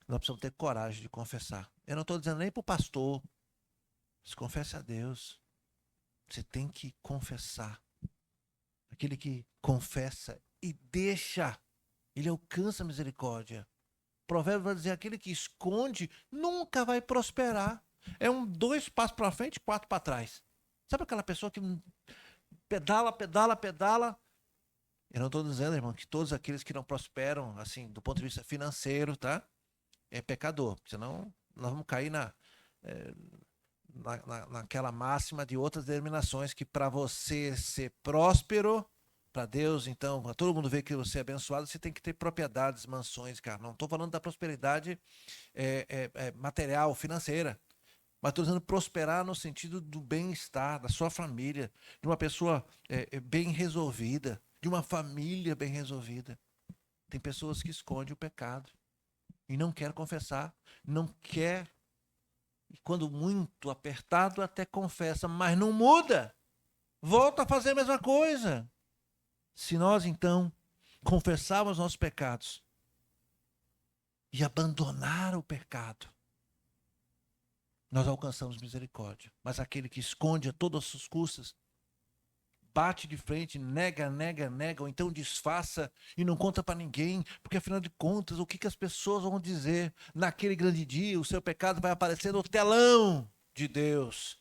Nós precisamos ter coragem de confessar. Eu não estou dizendo nem para o pastor, mas confesse a Deus. Você tem que confessar. Aquele que confessa e deixa, ele alcança a misericórdia. O provérbio vai dizer: aquele que esconde nunca vai prosperar. É um 2 passos para frente, 4 para trás. Sabe aquela pessoa que pedala, pedala, pedala? Eu não estou dizendo, irmão, que todos aqueles que não prosperam, assim, do ponto de vista financeiro, tá? É pecador. Senão nós vamos cair é, naquela máxima de outras denominações que para você ser próspero, para Deus, então, para todo mundo ver que você é abençoado, você tem que ter propriedades, mansões, cara. Não estou falando da prosperidade material, financeira, mas estou dizendo prosperar no sentido do bem-estar, da sua família, de uma pessoa bem resolvida, de uma família bem resolvida. Tem pessoas que escondem o pecado e não quer confessar, não quer. E quando muito apertado, até confessa, mas não muda. Volta a fazer a mesma coisa. Se nós, então, confessarmos nossos pecados e abandonar o pecado, nós alcançamos misericórdia. Mas aquele que esconde a todas as custas, bate de frente, nega, nega, nega, ou então disfarça e não conta para ninguém, porque afinal de contas, o que as pessoas vão dizer naquele grande dia? O seu pecado vai aparecer no telão de Deus.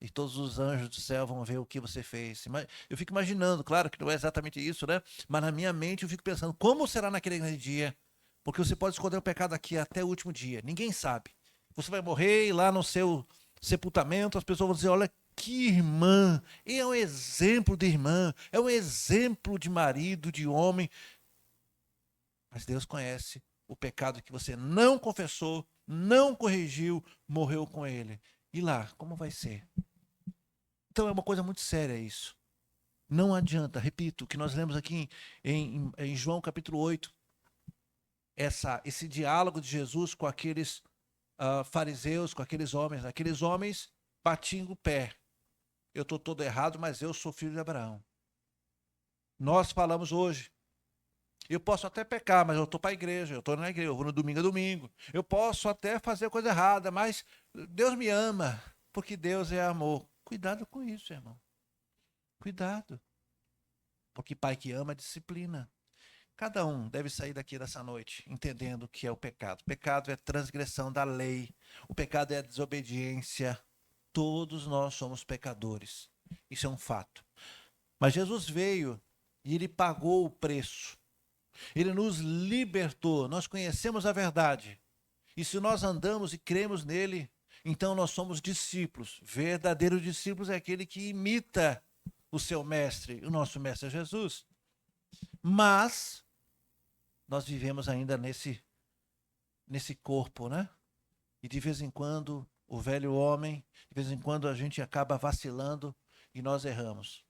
E todos os anjos do céu vão ver o que você fez. Eu fico imaginando, claro que não é exatamente isso, né? Mas na minha mente eu fico pensando, como será naquele grande dia? Porque você pode esconder o pecado aqui até o último dia. Ninguém sabe. Você vai morrer e lá no seu sepultamento as pessoas vão dizer, olha que irmã. E é um exemplo de irmã. É um exemplo de marido, de homem. Mas Deus conhece o pecado que você não confessou, não corrigiu, morreu com ele. E lá, como vai ser? Então é uma coisa muito séria isso. Não adianta, repito, o que nós lemos aqui em João capítulo 8. esse diálogo de Jesus com aqueles fariseus, com aqueles homens. Aqueles homens batiam o pé. Eu estou todo errado, mas eu sou filho de Abraão. Nós falamos hoje. Eu posso até pecar, mas eu estou para a igreja, eu estou na igreja, eu vou no domingo a domingo. Eu posso até fazer coisa errada, mas Deus me ama, porque Deus é amor. Cuidado com isso, irmão. Cuidado. Porque pai que ama, disciplina. Cada um deve sair daqui dessa noite entendendo o que é o pecado. O pecado é transgressão da lei. O pecado é a desobediência. Todos nós somos pecadores. Isso é um fato. Mas Jesus veio e ele pagou o preço. Ele nos libertou. Nós conhecemos a verdade. E se nós andamos e cremos nele, então nós somos discípulos. Verdadeiro discípulo é aquele que imita o seu mestre. O nosso mestre é Jesus. Mas nós vivemos ainda nesse corpo, né? E de vez em quando, o velho homem, de vez em quando a gente acaba vacilando e nós erramos.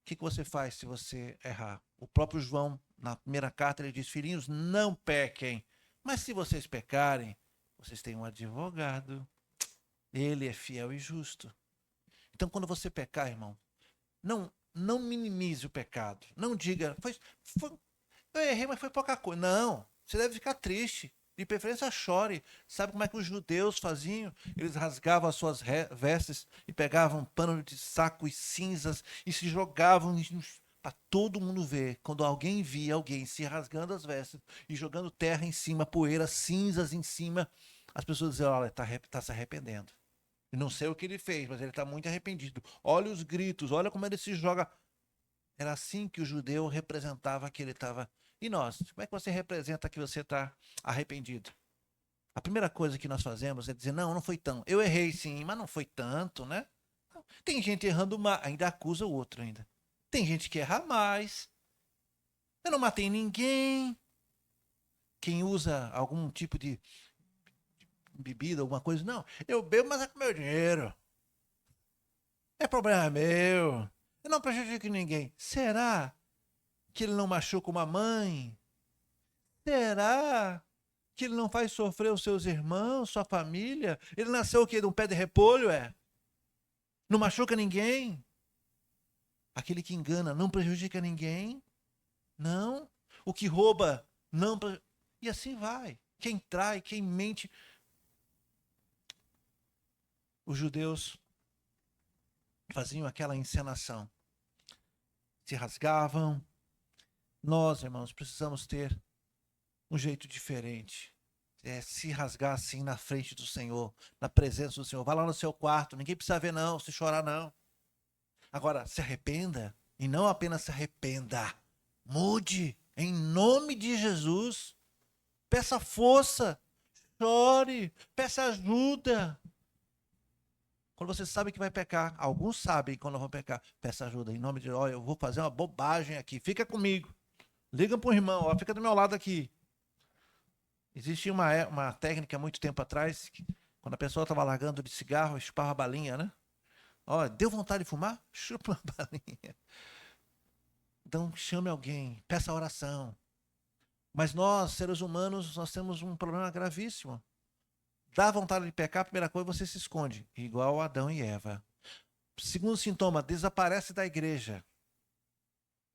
O que você faz se você errar? O próprio João, na primeira carta, ele diz: filhinhos, não pequem. Mas se vocês pecarem, vocês têm um advogado. Ele é fiel e justo. Então, quando você pecar, irmão, não minimize o pecado. Não diga, eu errei, mas foi pouca coisa. Não, você deve ficar triste. De preferência, chore. Sabe como é que os judeus faziam? Eles rasgavam as suas vestes e pegavam um pano de saco e cinzas e se jogavam para todo mundo ver. Quando alguém via alguém se rasgando as vestes e jogando terra em cima, poeira, cinzas em cima, as pessoas diziam: olha, está se arrependendo. E não sei o que ele fez, mas ele está muito arrependido. Olha os gritos, olha como ele se joga. Era assim que o judeu representava que ele estava. E nós? Como é que você representa que você está arrependido? A primeira coisa que nós fazemos é dizer: não foi tão. Eu errei sim, mas não foi tanto, né? Tem gente errando mais, ainda acusa o outro ainda. Tem gente que erra mais. Eu não matei ninguém. Quem usa algum tipo de bebida, alguma coisa, não. Eu bebo, mas é com meu dinheiro. É problema meu. Eu não prejudico ninguém. Será que ele não machuca uma mãe? Será que ele não faz sofrer os seus irmãos, sua família? Ele nasceu o quê? De um pé de repolho, é? Não machuca ninguém? Aquele que engana não prejudica ninguém? Não. O que rouba não prejudica. E assim vai. Quem trai, quem mente. Os judeus faziam aquela encenação. Se rasgavam. Nós, irmãos, precisamos ter um jeito diferente. Se rasgar assim na frente do Senhor, na presença do Senhor. Vá lá no seu quarto, ninguém precisa ver não, se chorar não. Agora, se arrependa, e não apenas se arrependa. Mude, em nome de Jesus. Peça força, chore, peça ajuda. Quando você sabe que vai pecar, alguns sabem quando vão pecar, peça ajuda, em nome de Deus. Olha, eu vou fazer uma bobagem aqui, fica comigo. Liga para o irmão, ó, fica do meu lado aqui. Existia uma técnica muito tempo atrás, que, quando a pessoa estava largando de cigarro, chupava a balinha, né? Ó, deu vontade de fumar? Chupa a balinha. Então chame alguém, peça oração. Mas nós, seres humanos, nós temos um problema gravíssimo. Dá vontade de pecar, a primeira coisa, você se esconde. Igual Adão e Eva. Segundo sintoma, desaparece da igreja.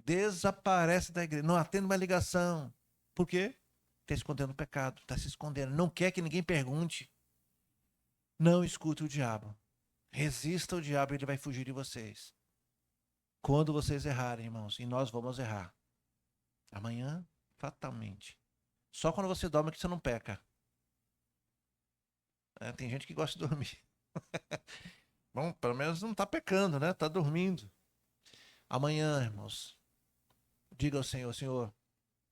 Desaparece da igreja. Não atende uma ligação. Por quê? Está escondendo o pecado, está se escondendo. Não quer que ninguém pergunte. Não escute o diabo. Resista ao diabo e ele vai fugir de vocês. Quando vocês errarem, irmãos, e nós vamos errar. Amanhã, fatalmente. Só quando você dorme que você não peca. Tem gente que gosta de dormir. Bom, pelo menos não está pecando, né? Está dormindo. Amanhã, irmãos, diga ao Senhor: Senhor,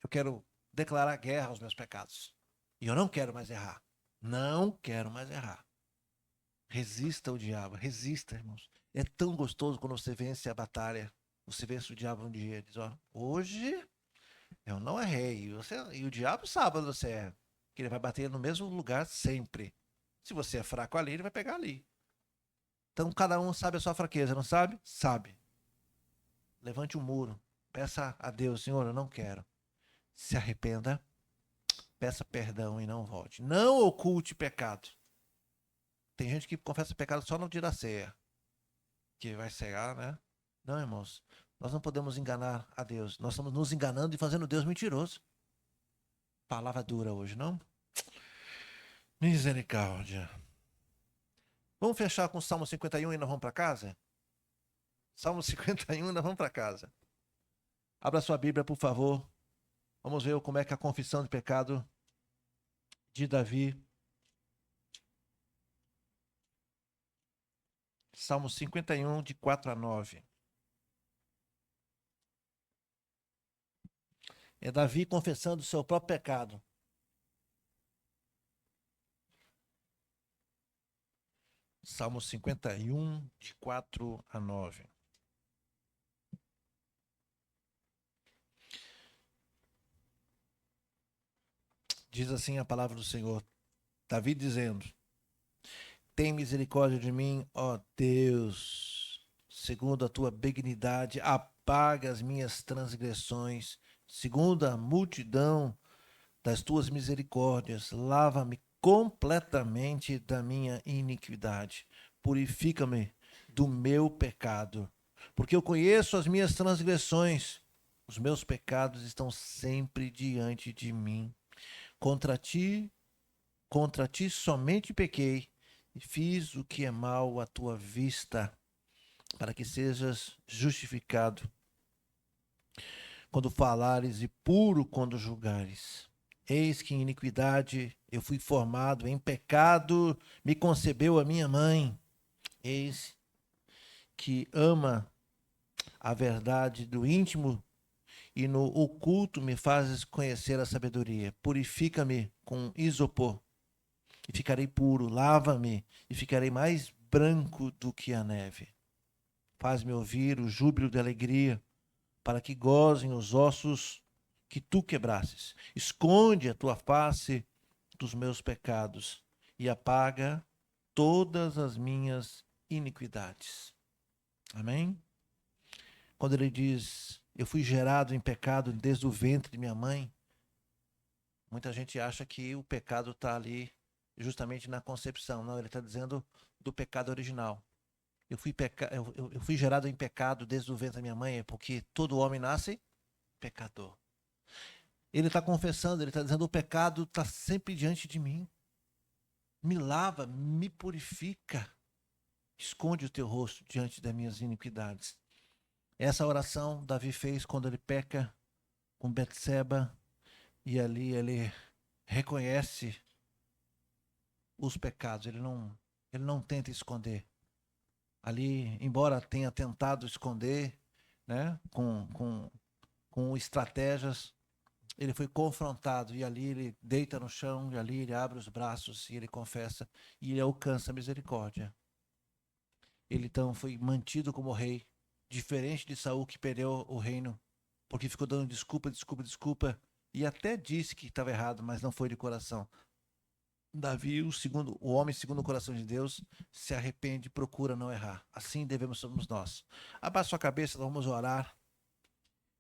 eu quero declarar guerra aos meus pecados. E eu não quero mais errar. Não quero mais errar. Resista ao diabo, resista, irmãos. É tão gostoso quando você vence a batalha. Você vence o diabo um dia. Diz: ó, hoje eu não errei. E o diabo sabe onde você é. Que ele vai bater no mesmo lugar sempre. Se você é fraco ali, ele vai pegar ali. Então cada um sabe a sua fraqueza, não sabe? Sabe. Levante um muro. Peça a Deus: Senhor, eu não quero. se arrependa, peça perdão e não volte. Não oculte pecado. Tem gente que confessa pecado só no dia da ceia, que vai cear, né? Não, irmãos, nós não podemos enganar a Deus. Nós estamos nos enganando e fazendo Deus mentiroso. Palavra dura hoje, não? Misericórdia. Vamos fechar com o Salmo 51 e nós vamos para casa? Salmo 51 e nós vamos para casa. Abra sua Bíblia, por favor. Vamos ver como é que a confissão de pecado de Davi. Salmo 51, de 4 a 9. É Davi confessando o seu próprio pecado. Salmo 51, de 4 a 9. Diz assim a palavra do Senhor. Davi dizendo: tem misericórdia de mim, ó Deus, segundo a tua benignidade, apaga as minhas transgressões, segundo a multidão das tuas misericórdias, lava-me completamente da minha iniquidade, purifica-me do meu pecado, porque eu conheço as minhas transgressões, os meus pecados estão sempre diante de mim. Contra ti somente pequei e fiz o que é mal à tua vista, para que sejas justificado quando falares e puro quando julgares. Eis que em iniquidade eu fui formado, em pecado me concebeu a minha mãe. Eis que ama a verdade do íntimo e no oculto me fazes conhecer a sabedoria. Purifica-me com isopor e ficarei puro. Lava-me e ficarei mais branco do que a neve. Faz-me ouvir o júbilo de alegria, para que gozem os ossos que tu quebrastes. Esconde a tua face dos meus pecados e apaga todas as minhas iniquidades. Amém? Quando ele diz, eu fui gerado em pecado desde o ventre de minha mãe, muita gente acha que o pecado está ali justamente na concepção. Não, ele está dizendo do pecado original. Eu fui gerado em pecado desde o ventre da minha mãe, porque todo homem nasce pecador. Ele está confessando, ele está dizendo, o pecado está sempre diante de mim. Me lava, me purifica. Esconde o teu rosto diante das minhas iniquidades. Essa oração Davi fez quando ele peca com Betseba, e ali ele reconhece os pecados, ele não tenta esconder. Ali, embora tenha tentado esconder, né, com estratégias, ele foi confrontado e ali ele deita no chão, e ali ele abre os braços e ele confessa e ele alcança a misericórdia. Ele então foi mantido como rei, diferente de Saul, que perdeu o reino porque ficou dando desculpa e até disse que estava errado, mas não foi de coração. Davi, o homem segundo o coração de Deus, se arrepende e procura não errar. Assim somos nós. Abaixe sua cabeça, nós vamos orar.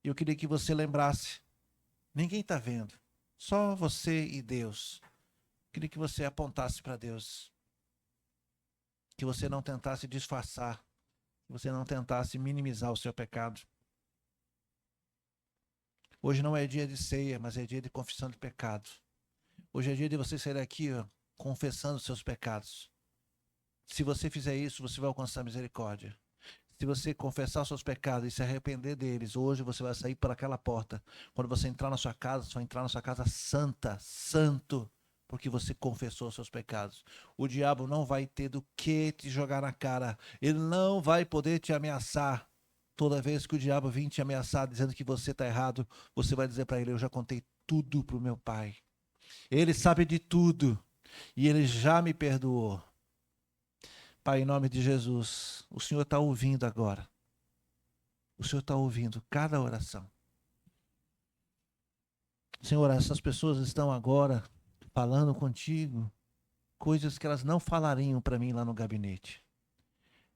Eu queria que você lembrasse, ninguém está vendo, só você e Deus. Eu queria que você apontasse para Deus, que você não tentasse disfarçar, que você não tentasse minimizar o seu pecado. Hoje não é dia de ceia, mas é dia de confissão de pecado. Hoje é dia de você sair daqui, confessando os seus pecados. Se você fizer isso, você vai alcançar misericórdia. Se você confessar os seus pecados e se arrepender deles, hoje você vai sair por aquela porta. Quando você entrar na sua casa, você vai entrar na sua casa santa, santo, porque você confessou os seus pecados. O diabo não vai ter do que te jogar na cara. Ele não vai poder te ameaçar. Toda vez que o diabo vir te ameaçar dizendo que você está errado, você vai dizer para ele, eu já contei tudo para o meu pai. Ele sabe de tudo e ele já me perdoou. Pai, em nome de Jesus, o Senhor está ouvindo agora. O Senhor está ouvindo cada oração. Senhor, essas pessoas estão agora falando contigo coisas que elas não falariam para mim lá no gabinete.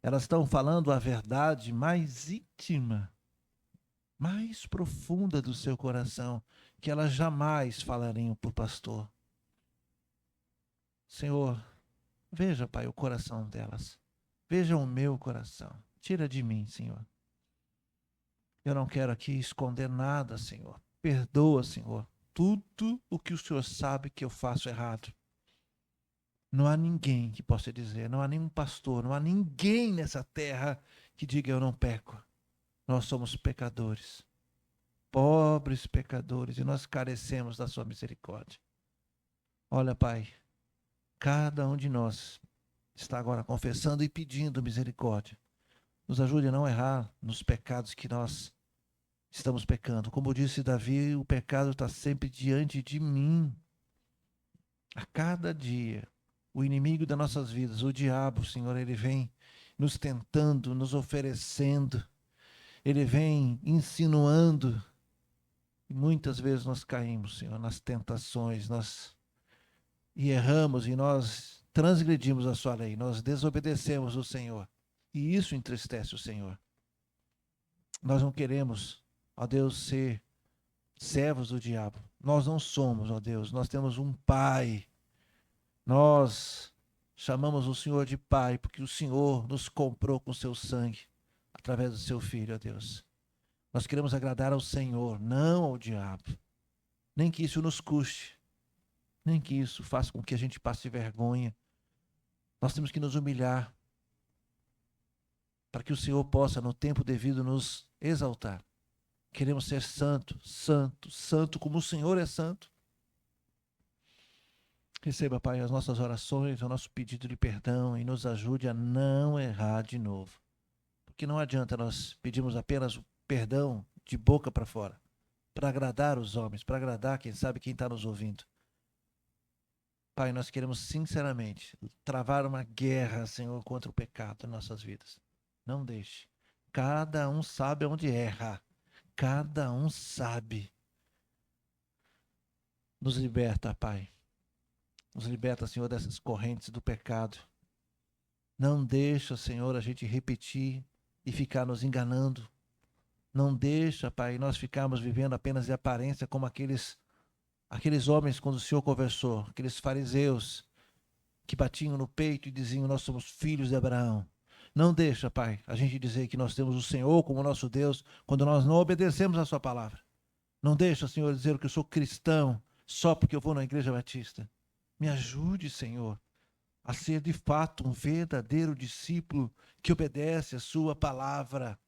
Elas estão falando a verdade mais íntima, mais profunda do seu coração, que elas jamais falariam para o pastor. Senhor, veja, Pai, o coração delas. Veja o meu coração. Tira de mim, Senhor. Eu não quero aqui esconder nada, Senhor. Perdoa, Senhor, tudo o que o Senhor sabe que eu faço errado. Não há ninguém que possa dizer, não há nenhum pastor, não há ninguém nessa terra que diga eu não peco. Nós somos pecadores, pobres pecadores, e nós carecemos da sua misericórdia. Olha, Pai, cada um de nós está agora confessando e pedindo misericórdia. Nos ajude a não errar nos pecados que nós estamos pecando. Como disse Davi, o pecado está sempre diante de mim. A cada dia, o inimigo das nossas vidas, o diabo, Senhor, ele vem nos tentando, nos oferecendo, ele vem insinuando. E muitas vezes nós caímos, Senhor, nas tentações, e erramos, e nós transgredimos a sua lei, nós desobedecemos o Senhor. E isso entristece o Senhor. Nós não queremos, ó Deus, ser servos do diabo. Nós não somos, ó Deus, nós temos um Pai. Nós chamamos o Senhor de Pai, porque o Senhor nos comprou com seu sangue, através do seu Filho, ó Deus. Nós queremos agradar ao Senhor, não ao diabo. Nem que isso nos custe, nem que isso faça com que a gente passe vergonha. Nós temos que nos humilhar, para que o Senhor possa, no tempo devido, nos exaltar. Queremos ser santo, santo, santo, como o Senhor é santo. Receba, Pai, as nossas orações, o nosso pedido de perdão e nos ajude a não errar de novo. Porque não adianta nós pedirmos apenas o perdão de boca para fora, para agradar os homens, para agradar, quem sabe, quem está nos ouvindo. Pai, nós queremos sinceramente travar uma guerra, Senhor, contra o pecado em nossas vidas. Não deixe. Cada um sabe onde erra. Cada um sabe. Nos liberta, Pai. Nos liberta, Senhor, dessas correntes do pecado. Não deixa, Senhor, a gente repetir e ficar nos enganando. Não deixa, Pai, nós ficarmos vivendo apenas de aparência como aqueles homens quando o Senhor conversou, aqueles fariseus que batiam no peito e diziam, nós somos filhos de Abraão. Não deixa, Pai, a gente dizer que nós temos o Senhor como nosso Deus quando nós não obedecemos a sua palavra. Não deixa, Senhor, dizer que eu sou cristão só porque eu vou na igreja batista. Me ajude, Senhor, a ser de fato um verdadeiro discípulo que obedece a sua palavra.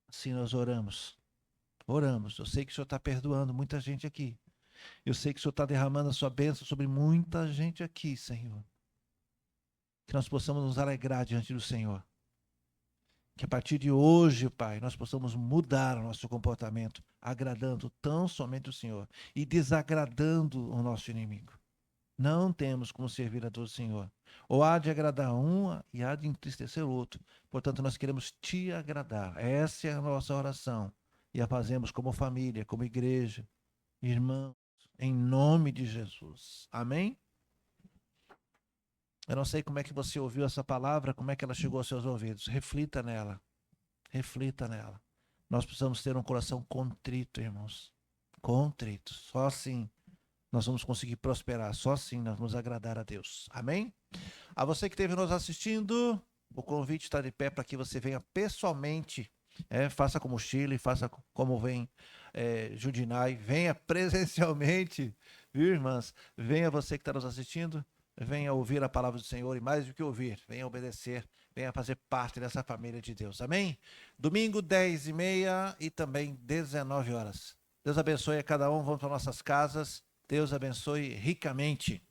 Assim nós oramos. Oramos. Eu sei que o Senhor está perdoando muita gente aqui. Eu sei que o Senhor está derramando a sua bênção sobre muita gente aqui, Senhor. Que nós possamos nos alegrar diante do Senhor. Que a partir de hoje, Pai, nós possamos mudar o nosso comportamento, agradando tão somente o Senhor e desagradando o nosso inimigo. Não temos como servir a todo o Senhor. Ou há de agradar um e há de entristecer o outro. Portanto, nós queremos te agradar. Essa é a nossa oração. E a fazemos como família, como igreja, irmãos, em nome de Jesus. Amém? Eu não sei como é que você ouviu essa palavra, como é que ela chegou aos seus ouvidos. Reflita nela. Reflita nela. Nós precisamos ter um coração contrito, irmãos. Contrito. Só assim nós vamos conseguir prosperar. Só assim nós vamos agradar a Deus. Amém? A você que esteve nos assistindo, o convite está de pé para que você venha pessoalmente. Faça como Chile, faça como vem Judinai. Venha presencialmente, viu, irmãs? Venha você que está nos assistindo. Venha ouvir a palavra do Senhor e mais do que ouvir, venha obedecer, venha fazer parte dessa família de Deus. Amém? Domingo, 10h30 e também 19 horas. Deus abençoe a cada um. Vamos para nossas casas. Deus abençoe ricamente.